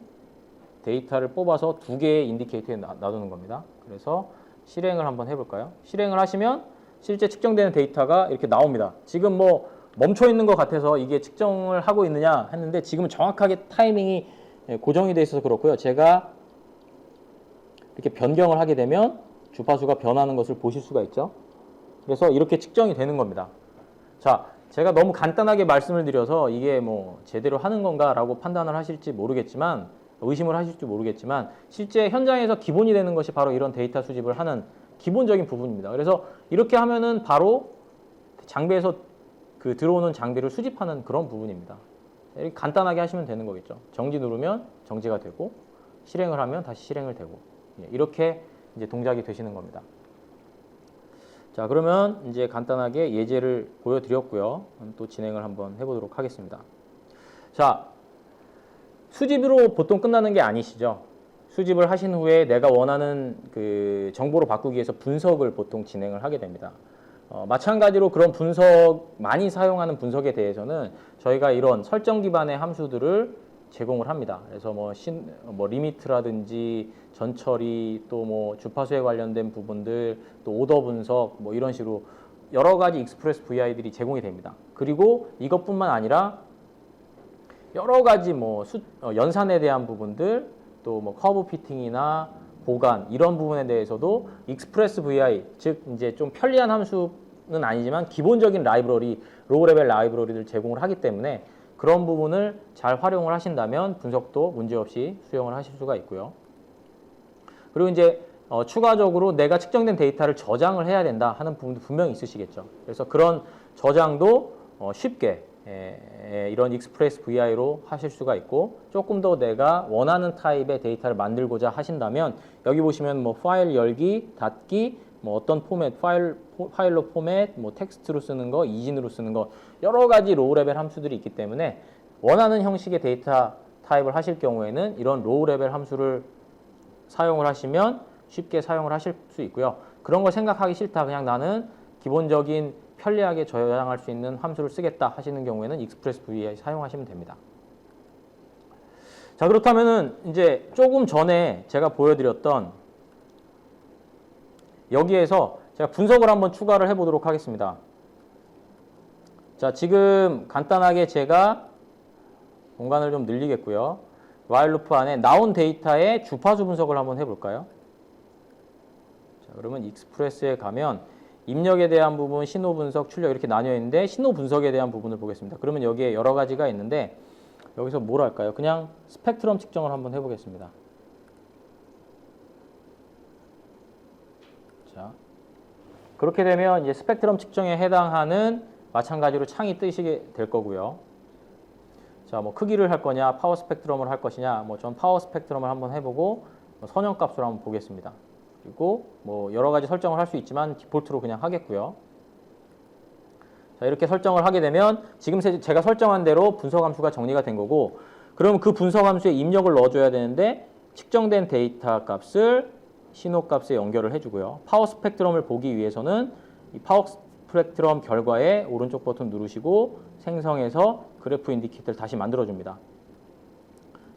데이터를 뽑아서 두 개의 인디케이터에 놔두는 겁니다. 그래서 실행을 한번 해볼까요? 실행을 하시면 실제 측정되는 데이터가 이렇게 나옵니다. 지금 뭐 멈춰 있는 것 같아서 이게 측정을 하고 있느냐 했는데, 지금은 정확하게 타이밍이 고정이 돼 있어서 그렇고요. 제가 이렇게 변경을 하게 되면 주파수가 변하는 것을 보실 수가 있죠. 그래서 이렇게 측정이 되는 겁니다. 자, 제가 너무 간단하게 말씀을 드려서 이게 뭐 제대로 하는 건가라고 판단을 하실지 모르겠지만, 의심을 하실지 모르겠지만, 실제 현장에서 기본이 되는 것이 바로 이런 데이터 수집을 하는 기본적인 부분입니다. 그래서 이렇게 하면은 바로 장비에서 그 들어오는 장비를 수집하는 그런 부분입니다. 이렇게 간단하게 하시면 되는 거겠죠. 정지 누르면 정지가 되고, 실행을 하면 다시 실행을 되고, 이렇게 이제 동작이 되시는 겁니다. 자, 그러면 이제 간단하게 예제를 보여드렸고요. 또 진행을 한번 해보도록 하겠습니다. 자, 수집으로 보통 끝나는 게 아니시죠. 수집을 하신 후에 내가 원하는 그 정보로 바꾸기 위해서 분석을 보통 진행을 하게 됩니다. 마찬가지로 그런 분석, 많이 사용하는 분석에 대해서는 저희가 이런 설정 기반의 함수들을 제공을 합니다. 그래서 뭐 리미트라든지 전처리, 또 뭐 주파수에 관련된 부분들, 또 오더 분석, 뭐 이런 식으로 여러 가지 익스프레스 VI들이 제공이 됩니다. 그리고 이것뿐만 아니라 여러 가지 뭐 연산에 대한 부분들, 또 뭐 커브 피팅이나 보관, 이런 부분에 대해서도 익스프레스 VI, 즉 이제 좀 편리한 함수는 아니지만 기본적인 라이브러리, 로우 레벨 라이브러리를 제공을 하기 때문에 그런 부분을 잘 활용을 하신다면 분석도 문제없이 수행을 하실 수가 있고요. 그리고 이제 추가적으로 내가 측정된 데이터를 저장을 해야 된다 하는 부분도 분명히 있으시겠죠. 그래서 그런 저장도 쉽게 이런 익스프레스 VI로 하실 수가 있고, 조금 더 내가 원하는 타입의 데이터를 만들고자 하신다면 여기 보시면 뭐 파일 열기, 닫기, 뭐 어떤 포맷, 파일로 포맷, 뭐 텍스트로 쓰는 거, 이진으로 쓰는 거, 여러 가지 로우 레벨 함수들이 있기 때문에 원하는 형식의 데이터 타입을 하실 경우에는 이런 로우 레벨 함수를 사용을 하시면 쉽게 사용을 하실 수 있고요. 그런 거 생각하기 싫다, 그냥 나는 기본적인 편리하게 저장할 수 있는 함수를 쓰겠다 하시는 경우에는 익스프레스 VI 사용하시면 됩니다. 자, 그렇다면은 이제 조금 전에 제가 보여드렸던 여기에서 제가 분석을 한번 추가를 해보도록 하겠습니다. 자, 지금 간단하게 제가 공간을 좀 늘리겠고요. while 루프 안에 나온 데이터의 주파수 분석을 한번 해볼까요? 자, 그러면 익스프레스에 가면 입력에 대한 부분, 신호 분석, 출력 이렇게 나뉘어 있는데, 신호 분석에 대한 부분을 보겠습니다. 그러면 여기에 여러 가지가 있는데 여기서 뭘 할까요? 그냥 스펙트럼 측정을 한번 해보겠습니다. 자, 그렇게 되면 이제 스펙트럼 측정에 해당하는 마찬가지로 창이 뜨시게 될 거고요. 자, 뭐 크기를 할 거냐, 파워 스펙트럼을 할 것이냐, 뭐 전 파워 스펙트럼을 한번 해보고 선형값으로 한번 보겠습니다. 그리고 뭐 여러 가지 설정을 할 수 있지만 디폴트로 그냥 하겠고요. 자, 이렇게 설정을 하게 되면 지금 제가 설정한 대로 분석 함수가 정리가 된 거고, 그럼 그 분석 함수에 입력을 넣어줘야 되는데 측정된 데이터 값을 신호 값에 연결을 해주고요. 파워 스펙트럼을 보기 위해서는 이 파워 스펙트럼 결과에 오른쪽 버튼 누르시고 생성해서 그래프 인디케이터를 다시 만들어줍니다.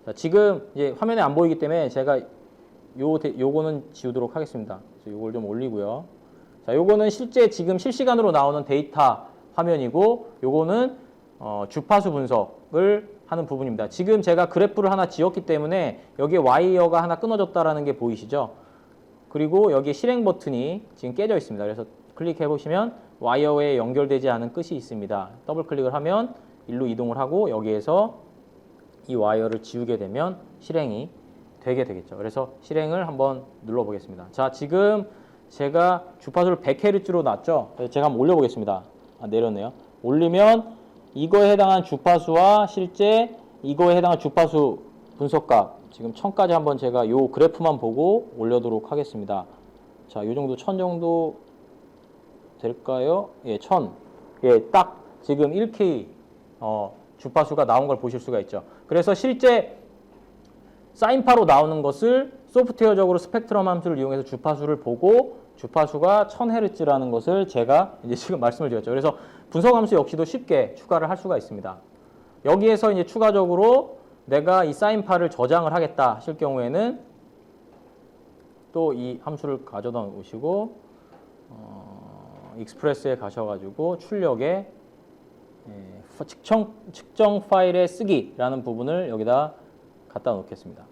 자, 지금 이제 화면에 안 보이기 때문에 제가 요거는 지우도록 하겠습니다. 요걸 좀 올리고요. 자, 요거는 실제 지금 실시간으로 나오는 데이터 화면이고, 요거는 주파수 분석을 하는 부분입니다. 지금 제가 그래프를 하나 지었기 때문에 여기에 와이어가 하나 끊어졌다라는 게 보이시죠? 그리고 여기에 실행 버튼이 지금 깨져 있습니다. 그래서 클릭해 보시면 와이어에 연결되지 않은 끝이 있습니다. 더블 클릭을 하면 일로 이동을 하고 여기에서 이 와이어를 지우게 되면 실행이 되게 되겠죠. 그래서 실행을 한번 눌러 보겠습니다. 자, 지금 제가 주파수를 100Hz로 놨죠. 제가 한번 올려 보겠습니다. 내렸네요. 올리면 이거에 해당한 주파수와 실제 이거에 해당한 주파수 분석값 지금 1000까지 한번 제가 요 그래프만 보고 올려도록 하겠습니다. 자, 요 정도 1000 정도 될까요? 예, 1000. 예, 딱 지금 1K 주파수가 나온 걸 보실 수가 있죠. 그래서 실제 사인파로 나오는 것을 소프트웨어적으로 스펙트럼 함수를 이용해서 주파수를 보고 주파수가 1000Hz라는 것을 제가 이제 지금 말씀을 드렸죠. 그래서 분석 함수 역시도 쉽게 추가를 할 수가 있습니다. 여기에서 이제 추가적으로 내가 이 사인파를 저장을 하겠다 하실 경우에는 또 이 함수를 가져다 오시고 익스프레스에 가셔가지고 출력에 측정 파일에 쓰기라는 부분을 여기다 갖다 놓겠습니다.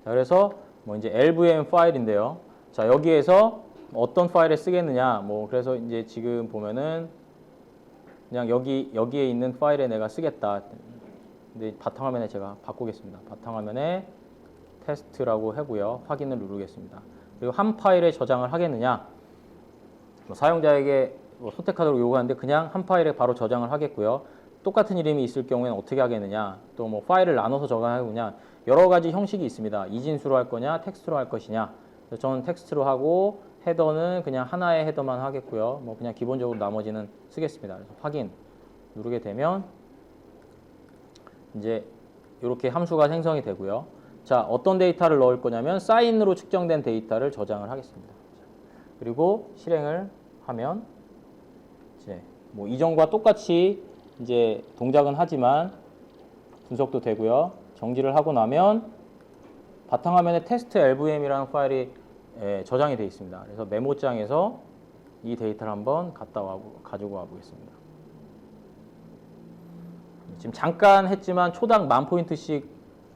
자, 그래서 뭐 이제 LVM 파일인데요. 자, 여기에서 어떤 파일에 쓰겠느냐. 뭐 그래서 이제 지금 보면은 그냥 여기에 있는 파일에 내가 쓰겠다. 근데 바탕화면에 제가 바꾸겠습니다. 바탕화면에 테스트라고 하고요. 확인을 누르겠습니다. 그리고 한 파일에 저장을 하겠느냐. 뭐 사용자에게 뭐 선택하도록 요구하는데 그냥 한 파일에 바로 저장을 하겠고요. 똑같은 이름이 있을 경우에는 어떻게 하겠느냐. 또 뭐 파일을 나눠서 저장하느냐. 여러 가지 형식이 있습니다. 이진수로 할 거냐, 텍스트로 할 것이냐. 그래서 저는 텍스트로 하고 헤더는 그냥 하나의 헤더만 하겠고요. 뭐 그냥 기본적으로 나머지는 쓰겠습니다. 그래서 확인 누르게 되면 이제 이렇게 함수가 생성이 되고요. 자, 어떤 데이터를 넣을 거냐면 사인으로 측정된 데이터를 저장을 하겠습니다. 그리고 실행을 하면 이제 뭐 이전과 똑같이 이제 동작은 하지만 분석도 되고요. 정지를 하고 나면 바탕화면에 테스트 LVM이라는 파일이 저장이 되어 있습니다. 그래서 메모장에서 이 데이터를 한번 가지고 와 보겠습니다. 지금 잠깐 했지만 초당 10,000포인트씩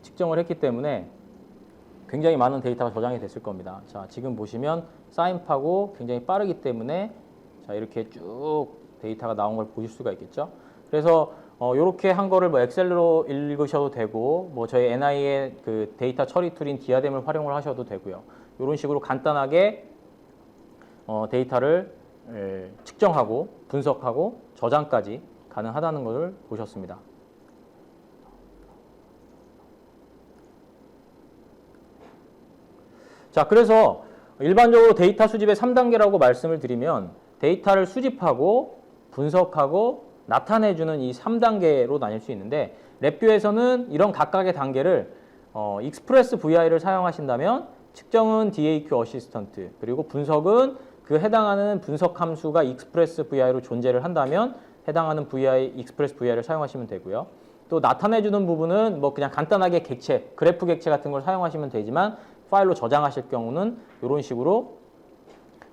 측정을 했기 때문에 굉장히 많은 데이터가 저장이 됐을 겁니다. 자, 지금 보시면 사인파고 굉장히 빠르기 때문에 자, 이렇게 쭉 데이터가 나온 걸 보실 수가 있겠죠. 그래서 이렇게 한 거를 뭐 엑셀로 읽으셔도 되고 뭐 저희 NI의 그 데이터 처리 툴인 디아뎀을 활용을 하셔도 되고요. 이런 식으로 간단하게 데이터를 측정하고 분석하고 저장까지 가능하다는 것을 보셨습니다. 자, 그래서 일반적으로 데이터 수집의 3단계라고 말씀을 드리면 데이터를 수집하고 분석하고 나타내주는 이 3단계로 나뉠 수 있는데 랩뷰에서는 이런 각각의 단계를 익스프레스 VI를 사용하신다면 측정은 DAQ 어시스턴트 그리고 분석은 그 해당하는 분석 함수가 익스프레스 VI로 존재를 한다면 해당하는 익스프레스 VI를 사용하시면 되고요. 또 나타내주는 부분은 뭐 그냥 간단하게 객체, 그래프 객체 같은 걸 사용하시면 되지만 파일로 저장하실 경우는 이런 식으로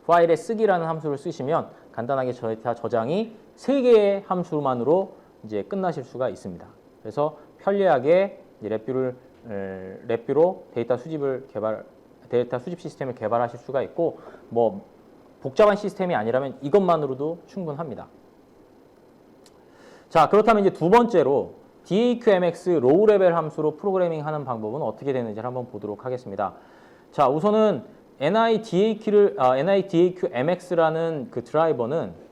파일에 쓰기라는 함수를 쓰시면 간단하게 데이터 저장이 3개의 함수만으로 이제 끝나실 수가 있습니다. 그래서 편리하게 랩뷰로 데이터 수집 시스템을 개발하실 수가 있고 뭐 복잡한 시스템이 아니라면 이것만으로도 충분합니다. 자, 그렇다면 이제 두 번째로 DAQMX 로우 레벨 함수로 프로그래밍 하는 방법은 어떻게 되는지를 한번 보도록 하겠습니다. 자, 우선은 NIDAQMX라는 그 드라이버는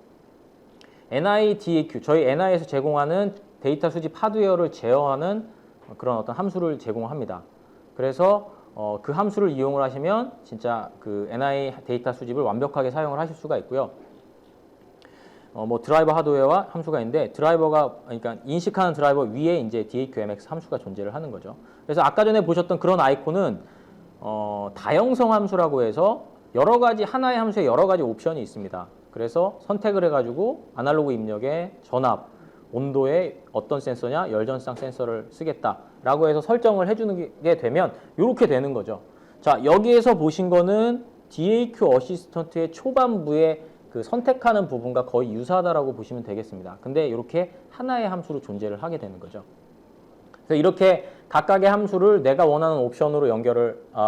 NIDAQ, 저희 NI에서 제공하는 데이터 수집 하드웨어를 제어하는 그런 어떤 함수를 제공합니다. 그래서 그 함수를 이용을 하시면 진짜 그 NI 데이터 수집을 완벽하게 사용을 하실 수가 있고요. 뭐 드라이버 하드웨어와 함수가 있는데 드라이버가 그러니까 인식하는 드라이버 위에 이제 DAQMX 함수가 존재를 하는 거죠. 그래서 아까 전에 보셨던 그런 아이콘은 다형성 함수라고 해서 여러 가지 하나의 함수에 여러 가지 옵션이 있습니다. 그래서 선택을 해가지고 아날로그 입력에 전압, 온도에 어떤 센서냐 열전상 센서를 쓰겠다라고 해서 설정을 해주는 게 되면 이렇게 되는 거죠. 자, 여기에서 보신 거는 DAQ 어시스턴트의 초반부에 그 선택하는 부분과 거의 유사하다라고 보시면 되겠습니다. 근데 이렇게 하나의 함수로 존재를 하게 되는 거죠. 그래서 이렇게 각각의 함수를 내가 원하는 옵션으로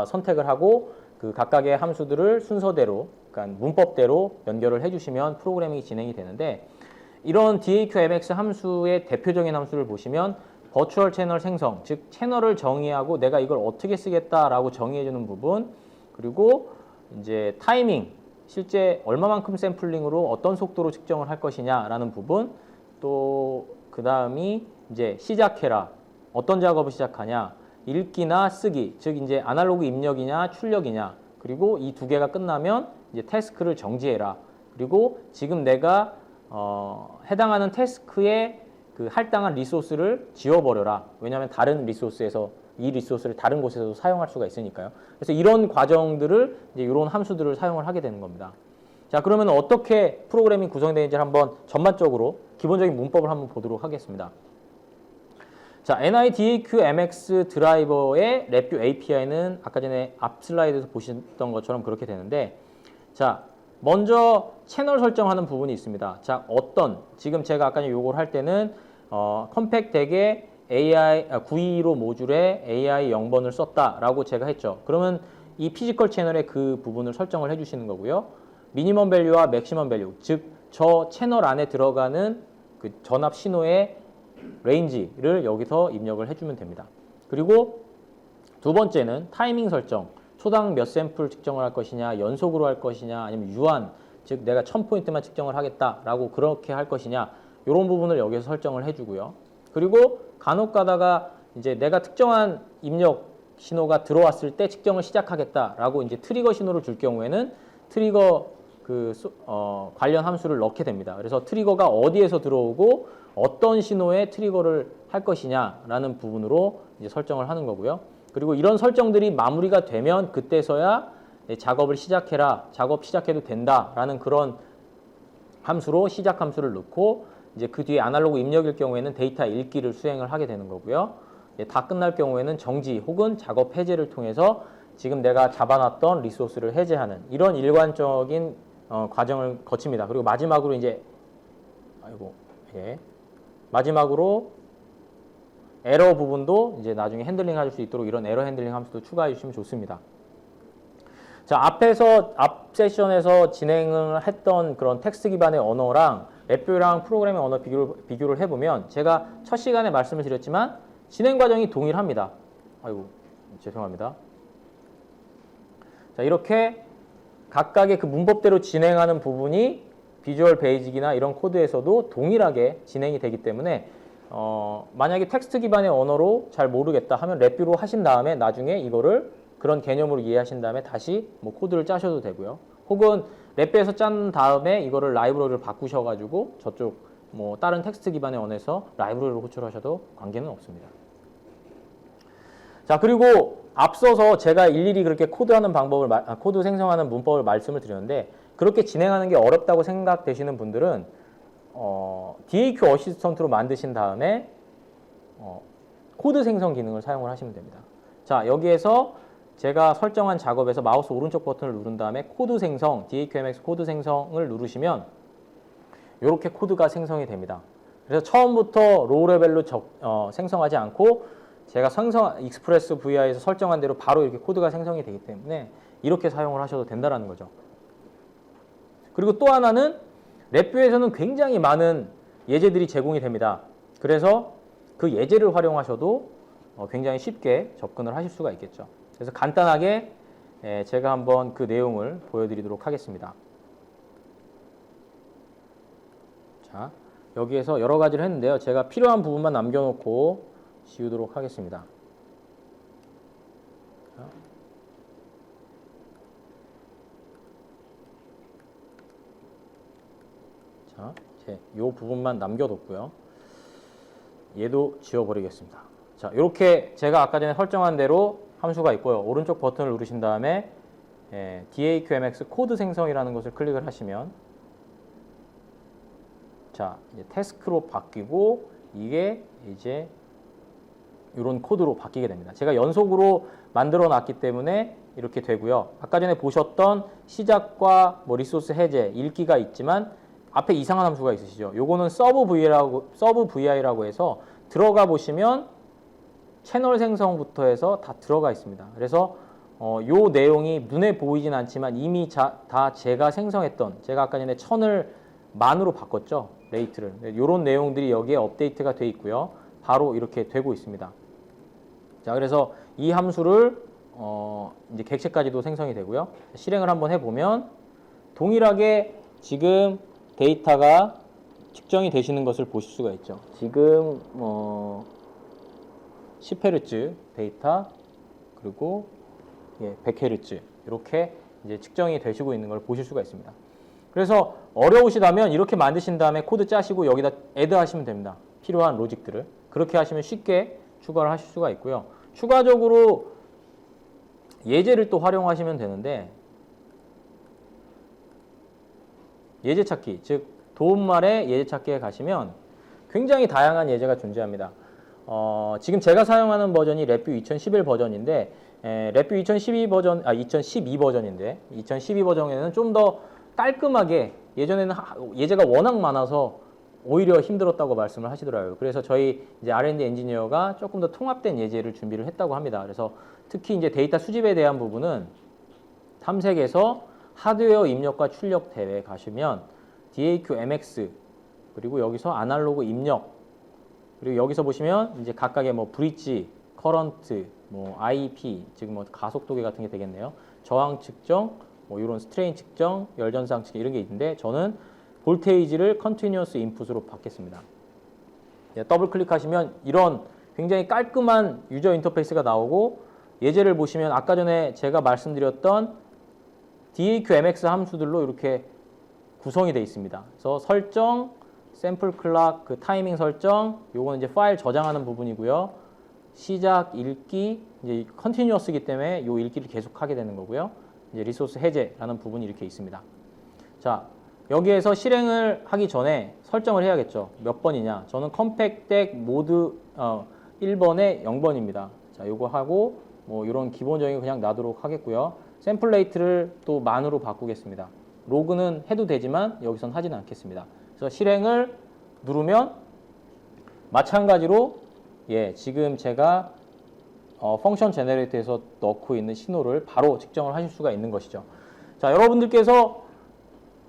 선택을 하고 그 각각의 함수들을 순서대로, 그러니까 문법대로 연결을 해주시면 프로그래밍이 진행이 되는데 이런 DAQMX 함수의 대표적인 함수를 보시면 버추얼 채널 생성, 즉 채널을 정의하고 내가 이걸 어떻게 쓰겠다라고 정의해주는 부분, 그리고 이제 타이밍, 실제 얼마만큼 샘플링으로 어떤 속도로 측정을 할 것이냐라는 부분, 또 그 다음이 이제 시작해라. 어떤 작업을 시작하냐? 읽기나 쓰기, 즉 이제 아날로그 입력이냐 출력이냐. 그리고 이 두 개가 끝나면 이제 태스크를 정지해라. 그리고 지금 내가 해당하는 태스크에 그 할당한 리소스를 지워버려라. 왜냐하면 다른 리소스에서 이 리소스를 다른 곳에서도 사용할 수가 있으니까요. 그래서 이런 과정들을 이제 이런 함수들을 사용을 하게 되는 겁니다. 자, 그러면 어떻게 프로그래밍 구성되는지 한번 전반적으로 기본적인 문법을 한번 보도록 하겠습니다. 자, NIDAQMX 드라이버의 랩뷰 API는 아까 전에 앞 슬라이드에서 보셨던 것처럼 그렇게 되는데, 자, 먼저 채널 설정하는 부분이 있습니다. 자, 지금 제가 아까 요걸 할 때는 컴팩 덱에 AI 925 모듈에 AI 0번을 썼다라고 제가 했죠. 그러면 이 피지컬 채널의 그 부분을 설정을 해주시는 거고요. 미니멈 밸류와 맥시멈 밸류, 즉 저 채널 안에 들어가는 그 전압 신호의 레인지를 여기서 입력을 해주면 됩니다. 그리고 두 번째는 타이밍 설정. 초당 몇 샘플 측정을 할 것이냐, 연속으로 할 것이냐, 아니면 유한, 즉 내가 1000포인트만 측정을 하겠다라고 그렇게 할 것이냐, 이런 부분을 여기서 설정을 해주고요. 그리고 간혹 가다가 이제 내가 특정한 입력 신호가 들어왔을 때 측정을 시작하겠다라고 이제 트리거 신호를 줄 경우에는 트리거 관련 함수를 넣게 됩니다. 그래서 트리거가 어디에서 들어오고 어떤 신호에 트리거를 할 것이냐라는 부분으로 이제 설정을 하는 거고요. 그리고 이런 설정들이 마무리가 되면 그때서야 작업을 시작해라, 작업 시작해도 된다라는 그런 함수로 시작 함수를 넣고 이제 그 뒤에 아날로그 입력일 경우에는 데이터 읽기를 수행을 하게 되는 거고요. 다 끝날 경우에는 정지 혹은 작업 해제를 통해서 지금 내가 잡아놨던 리소스를 해제하는 이런 일관적인 과정을 거칩니다. 그리고 마지막으로 이제 마지막으로 에러 부분도 이제 나중에 핸들링 할 수 있도록 이런 에러 핸들링 함수도 추가해 주시면 좋습니다. 자, 앞 세션에서 진행을 했던 그런 텍스트 기반의 언어랑 랩뷰랑 프로그래밍 언어 비교를 해보면 제가 첫 시간에 말씀을 드렸지만 진행 과정이 동일합니다. 죄송합니다. 자, 이렇게 각각의 그 문법대로 진행하는 부분이 비주얼 베이직이나 이런 코드에서도 동일하게 진행이 되기 때문에 만약에 텍스트 기반의 언어로 잘 모르겠다 하면 랩뷰로 하신 다음에 나중에 이거를 그런 개념으로 이해하신 다음에 다시 뭐 코드를 짜셔도 되고요. 혹은 랩뷰에서 짠 다음에 이거를 라이브러리를 바꾸셔가지고 저쪽 뭐 다른 텍스트 기반의 언어에서 라이브러리를 호출하셔도 관계는 없습니다. 자, 그리고 앞서서 제가 일일이 그렇게 코드하는 방법을 코드 생성하는 문법을 말씀을 드렸는데 그렇게 진행하는 게 어렵다고 생각되시는 분들은 DAQ 어시스턴트로 만드신 다음에 코드 생성 기능을 사용을 하시면 됩니다. 자, 여기에서 제가 설정한 작업에서 마우스 오른쪽 버튼을 누른 다음에 코드 생성, DAQMX 코드 생성을 누르시면 이렇게 코드가 생성이 됩니다. 그래서 처음부터 로우 레벨로 생성하지 않고 제가 익스프레스 VI에서 설정한 대로 바로 이렇게 코드가 생성이 되기 때문에 이렇게 사용을 하셔도 된다는 거죠. 그리고 또 하나는 랩뷰에서는 굉장히 많은 예제들이 제공이 됩니다. 그래서 그 예제를 활용하셔도 굉장히 쉽게 접근을 하실 수가 있겠죠. 그래서 간단하게 제가 한번 그 내용을 보여드리도록 하겠습니다. 자, 여기에서 여러 가지를 했는데요. 제가 필요한 부분만 남겨놓고 지우도록 하겠습니다. 자, 이 부분만 남겨뒀고요. 얘도 지워버리겠습니다. 자, 이렇게 제가 아까 전에 설정한 대로 함수가 있고요. 오른쪽 버튼을 누르신 다음에 DAQMX 코드 생성이라는 것을 클릭을 하시면 자, 이제 태스크로 바뀌고 이게 이제 이런 코드로 바뀌게 됩니다. 제가 연속으로 만들어 놨기 때문에 이렇게 되고요. 아까 전에 보셨던 시작과 뭐 리소스 해제, 읽기가 있지만 앞에 이상한 함수가 있으시죠. 요거는 서브 VI라고 해서 들어가 보시면 채널 생성부터 해서 다 들어가 있습니다. 그래서 요 내용이 눈에 보이진 않지만 이미 다 제가 생성했던, 제가 아까 전에 1000을 만으로 바꿨죠. 레이트를. 요런 내용들이 여기에 업데이트가 돼 있고요. 바로 이렇게 되고 있습니다. 자, 그래서 이 함수를 이제 객체까지도 생성이 되고요. 실행을 한번 해보면 동일하게 지금 데이터가 측정이 되시는 것을 보실 수가 있죠. 지금 10Hz 데이터 그리고 100Hz 이렇게 이제 측정이 되시고 있는 걸 보실 수가 있습니다. 그래서 어려우시다면 이렇게 만드신 다음에 코드 짜시고 여기다 애드 하시면 됩니다. 필요한 로직들을. 그렇게 하시면 쉽게 추가를 하실 수가 있고요. 추가적으로 예제를 또 활용하시면 되는데 예제 찾기, 즉 도움말의 예제 찾기에 가시면 굉장히 다양한 예제가 존재합니다. 지금 제가 사용하는 버전이 랩뷰 2011 버전인데 랩뷰 2012 버전인데 2012 버전에는 좀 더 깔끔하게 예전에는 예제가 워낙 많아서 오히려 힘들었다고 말씀을 하시더라고요. 그래서 저희 이제 R&D 엔지니어가 조금 더 통합된 예제를 준비를 했다고 합니다. 그래서 특히 이제 데이터 수집에 대한 부분은 탐색에서 하드웨어 입력과 출력 탭에 가시면 DAQ-MX 그리고 여기서 아날로그 입력 그리고 여기서 보시면 이제 각각의 뭐 브릿지, 커런트, 뭐 IP 즉 뭐 가속도계 같은 게 되겠네요. 저항 측정, 뭐 이런 스트레인 측정, 열전상 측정 이런 게 있는데 저는 볼테이지를 컨티뉴어스 인풋으로 받겠습니다. 더블 클릭하시면 이런 굉장히 깔끔한 유저 인터페이스가 나오고 예제를 보시면 아까 전에 제가 말씀드렸던 DAQMX 함수들로 이렇게 구성이 되어 있습니다. 그래서 설정, 샘플 클락, 그 타이밍 설정, 요거는 이제 파일 저장하는 부분이고요. 시작, 읽기, 이제 컨티뉴어스이기 때문에 요 읽기를 계속하게 되는 거고요. 이제 리소스 해제라는 부분이 이렇게 있습니다. 자, 여기에서 실행을 하기 전에 설정을 해야겠죠. 몇 번이냐? 저는 컴팩덱 모드 1번에 0번입니다. 자, 요거 하고 뭐 이런 기본적인 그냥 놔두도록 하겠고요. 샘플 레이트를 또 만으로 바꾸겠습니다. 로그는 해도 되지만 여기선 하지는 않겠습니다. 그래서 실행을 누르면 마찬가지로 지금 제가 펑션 제너레이터에서 넣고 있는 신호를 바로 측정을 하실 수가 있는 것이죠. 자, 여러분들께서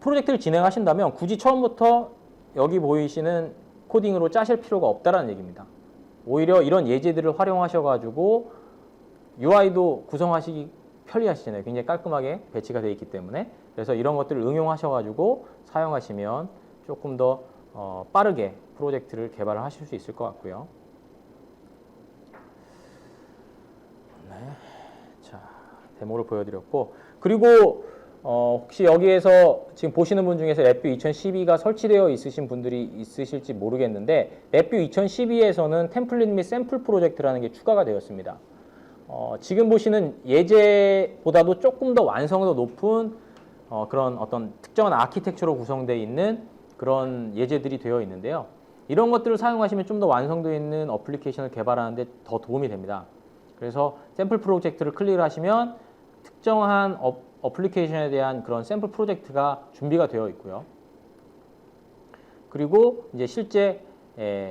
프로젝트를 진행하신다면 굳이 처음부터 여기 보이시는 코딩으로 짜실 필요가 없다라는 얘기입니다. 오히려 이런 예제들을 활용하셔가지고 UI도 구성하시기 편리하시잖아요. 굉장히 깔끔하게 배치가 되어 있기 때문에. 그래서 이런 것들을 응용하셔가지고 사용하시면 조금 더 빠르게 프로젝트를 개발을 하실 수 있을 것 같고요. 네. 자, 데모를 보여드렸고, 그리고 혹시 여기에서 지금 보시는 분 중에서 랩뷰 2012가 설치되어 있으신 분들이 있으실지 모르겠는데 랩뷰 2012에서는 템플릿 및 샘플 프로젝트라는 게 추가가 되었습니다. 지금 보시는 예제보다도 조금 더 완성도 높은 그런 어떤 특정한 아키텍처로 구성되어 있는 그런 예제들이 되어 있는데요. 이런 것들을 사용하시면 좀 더 완성도 있는 어플리케이션을 개발하는 데 더 도움이 됩니다. 그래서 샘플 프로젝트를 클릭을 하시면 특정한 어플리케이션에 대한 그런 샘플 프로젝트가 준비가 되어 있고요. 그리고 이제 실제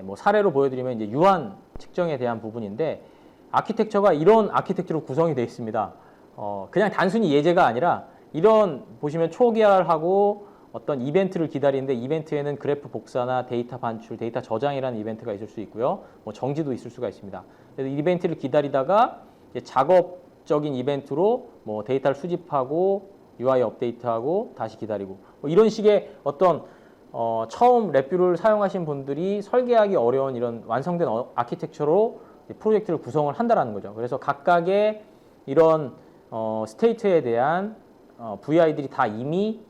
뭐 사례로 보여드리면 이제 유한 측정에 대한 부분인데 아키텍처가 이런 아키텍처로 구성이 되어 있습니다. 그냥 단순히 예제가 아니라 이런 보시면 초기화하고 어떤 이벤트를 기다리는데 이벤트에는 그래프 복사나 데이터 반출, 데이터 저장이라는 이벤트가 있을 수 있고요. 뭐 정지도 있을 수가 있습니다. 그래서 이벤트를 기다리다가 이제 작업적인 이벤트로 뭐 데이터를 수집하고 UI 업데이트하고 다시 기다리고 뭐 이런 식의 어떤 처음 랩뷰를 사용하신 분들이 설계하기 어려운 이런 완성된 아키텍처로 프로젝트를 구성을 한다는 거죠. 그래서 각각의 이런 스테이트에 대한 VI들이 다 이미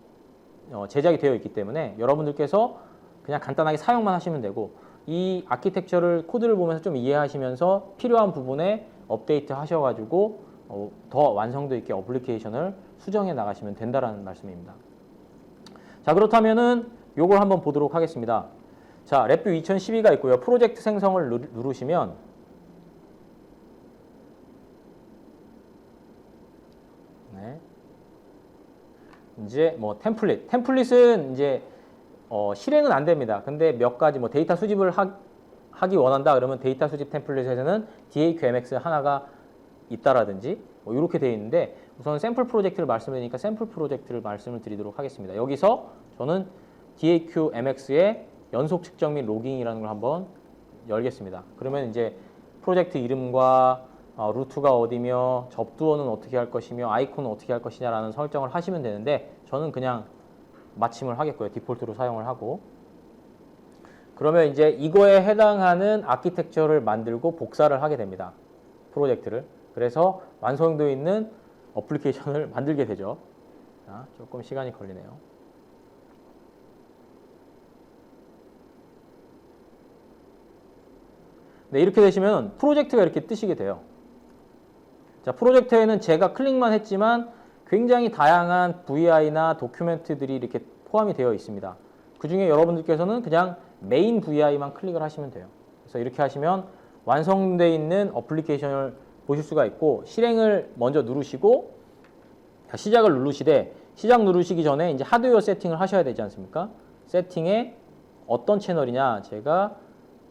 제작이 되어 있기 때문에 여러분들께서 그냥 간단하게 사용만 하시면 되고 이 아키텍처를 코드를 보면서 좀 이해하시면서 필요한 부분에 업데이트 하셔가지고 더 완성도 있게 어플리케이션을 수정해 나가시면 된다라는 말씀입니다. 자, 그렇다면은 요걸 한번 보도록 하겠습니다. 자, 랩뷰 2012가 있고요. 프로젝트 생성을 누르시면 네. 이제 뭐 템플릿은 이제 실행은 안 됩니다. 근데 몇 가지 뭐 데이터 수집을 하기 원한다 그러면 데이터 수집 템플릿에서는 DAQMX 하나가 있다라든지 뭐 이렇게 되어 있는데 우선 샘플 프로젝트를 말씀드리니까 샘플 프로젝트를 말씀을 드리도록 하겠습니다. 여기서 저는 DAQMX의 연속 측정 및 로깅이라는 걸 한번 열겠습니다. 그러면 이제 프로젝트 이름과 루트가 어디며 접두어는 어떻게 할 것이며 아이콘은 어떻게 할 것이냐라는 설정을 하시면 되는데 저는 그냥 마침을 하겠고요. 디폴트로 사용을 하고 그러면 이제 이거에 해당하는 아키텍처를 만들고 복사를 하게 됩니다. 프로젝트를. 그래서 완성되어 있는 어플리케이션을 만들게 되죠. 자, 조금 시간이 걸리네요. 네, 이렇게 되시면 프로젝트가 이렇게 뜨시게 돼요. 자, 프로젝트에는 제가 클릭만 했지만 굉장히 다양한 VI나 도큐멘트들이 이렇게 포함이 되어 있습니다. 그 중에 여러분들께서는 그냥 메인 VI만 클릭을 하시면 돼요. 그래서 이렇게 하시면 완성되어 있는 어플리케이션을 보실 수가 있고, 실행을 먼저 누르시고 시작을 누르시되, 시작 누르시기 전에 이제 하드웨어 세팅을 하셔야 되지 않습니까? 세팅에 어떤 채널이냐, 제가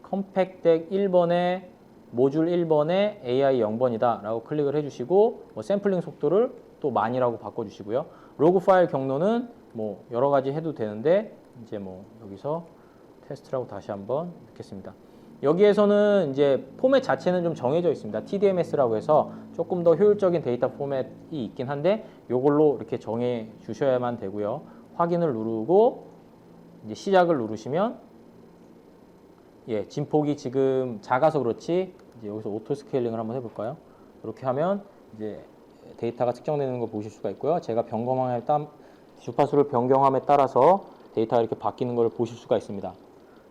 컴팩덱 1번에 모듈 1번에 AI 0번이다 라고 클릭을 해주시고, 뭐 샘플링 속도를 또 만이라고 바꿔주시고요. 로그 파일 경로는 뭐 여러 가지 해도 되는데, 이제 뭐 여기서 테스트라고 다시 한번 넣겠습니다. 여기에서는 이제 포맷 자체는 좀 정해져 있습니다. TDMS라고 해서 조금 더 효율적인 데이터 포맷이 있긴 한데, 이걸로 이렇게 정해 주셔야만 되고요. 확인을 누르고 이제 시작을 누르시면, 예, 진폭이 지금 작아서 그렇지, 이제 여기서 오토 스케일링을 한번 해볼까요? 이렇게 하면 이제 데이터가 측정되는 걸 보실 수가 있고요. 제가 주파수를 변경함에 따라서 데이터가 이렇게 바뀌는 걸 보실 수가 있습니다.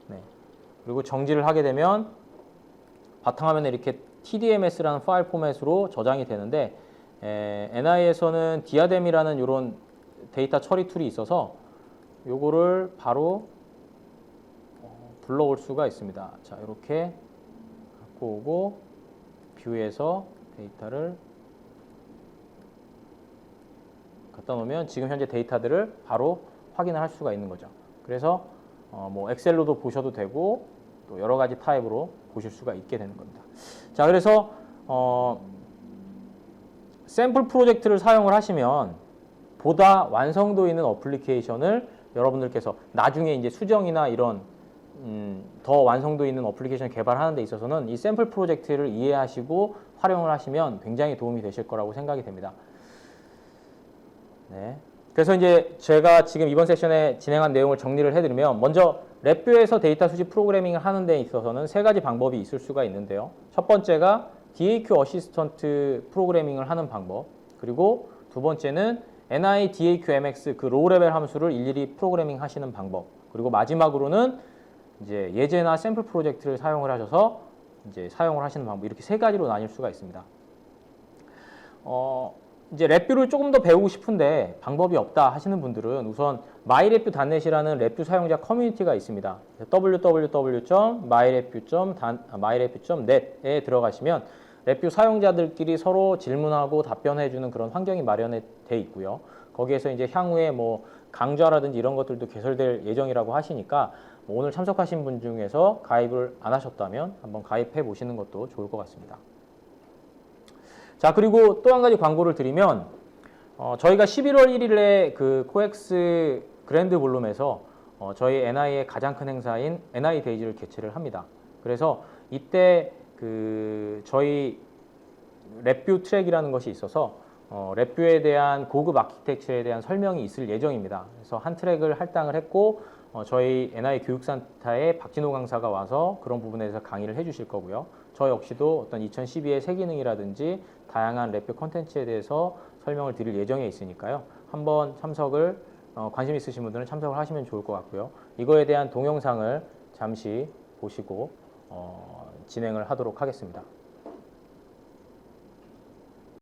네. 그리고 정지를 하게 되면 바탕화면에 이렇게 TDMS라는 파일 포맷으로 저장이 되는데, NI에서는 디아뎀이라는 이런 데이터 처리 툴이 있어서 요거를 바로 불러올 수가 있습니다. 자, 이렇게 갖고 오고 뷰에서 데이터를 갖다 놓으면 지금 현재 데이터들을 바로 확인을 할 수가 있는 거죠. 그래서 뭐 엑셀로도 보셔도 되고 또 여러 가지 타입으로 보실 수가 있게 되는 겁니다. 자, 그래서 샘플 프로젝트를 사용을 하시면 보다 완성도 있는 어플리케이션을 여러분들께서 나중에 이제 수정이나 이런 더 완성도 있는 어플리케이션 개발하는 데 있어서는 이 샘플 프로젝트를 이해하시고 활용을 하시면 굉장히 도움이 되실 거라고 생각이 됩니다. 네. 그래서 이제 제가 지금 이번 세션에 진행한 내용을 정리를 해드리면, 먼저 랩뷰에서 데이터 수집 프로그래밍을 하는 데 있어서는 세 가지 방법이 있을 수가 있는데요. 첫 번째가 DAQ 어시스턴트 프로그래밍을 하는 방법, 그리고 두 번째는 NI DAQMX 그 로우 레벨 함수를 일일이 프로그래밍 하시는 방법, 그리고 마지막으로는 이제 예제나 샘플 프로젝트를 사용을 하셔서 이제 사용을 하시는 방법, 이렇게 세 가지로 나뉠 수가 있습니다. 이제 랩뷰를 조금 더 배우고 싶은데 방법이 없다 하시는 분들은 우선 myReview.net이라는 랩뷰 사용자 커뮤니티가 있습니다. www.myReview.net에 들어가시면 랩뷰 사용자들끼리 서로 질문하고 답변해주는 그런 환경이 마련돼 있고요. 거기에서 이제 향후에 뭐 강좌라든지 이런 것들도 개설될 예정이라고 하시니까, 뭐 오늘 참석하신 분 중에서 가입을 안 하셨다면 한번 가입해 보시는 것도 좋을 것 같습니다. 자, 그리고 또 한 가지 광고를 드리면, 저희가 11월 1일에 그 코엑스 그랜드 볼룸에서 저희 NI의 가장 큰 행사인 NI 데이즈를 개최를 합니다. 그래서 이때 그 저희 랩뷰 트랙이라는 것이 있어서 랩뷰에 대한 고급 아키텍처에 대한 설명이 있을 예정입니다. 그래서 한 트랙을 할당을 했고, 저희 NI 교육센터의 박진호 강사가 와서 그런 부분에 대해서 강의를 해주실 거고요. 저 역시도 어떤 2012의 새 기능이라든지 다양한 랩뷰 콘텐츠에 대해서 설명을 드릴 예정에 있으니까요. 한번 참석을 관심 있으신 분들은 참석을 하시면 좋을 것 같고요. 이거에 대한 동영상을 잠시 보시고 진행을 하도록 하겠습니다.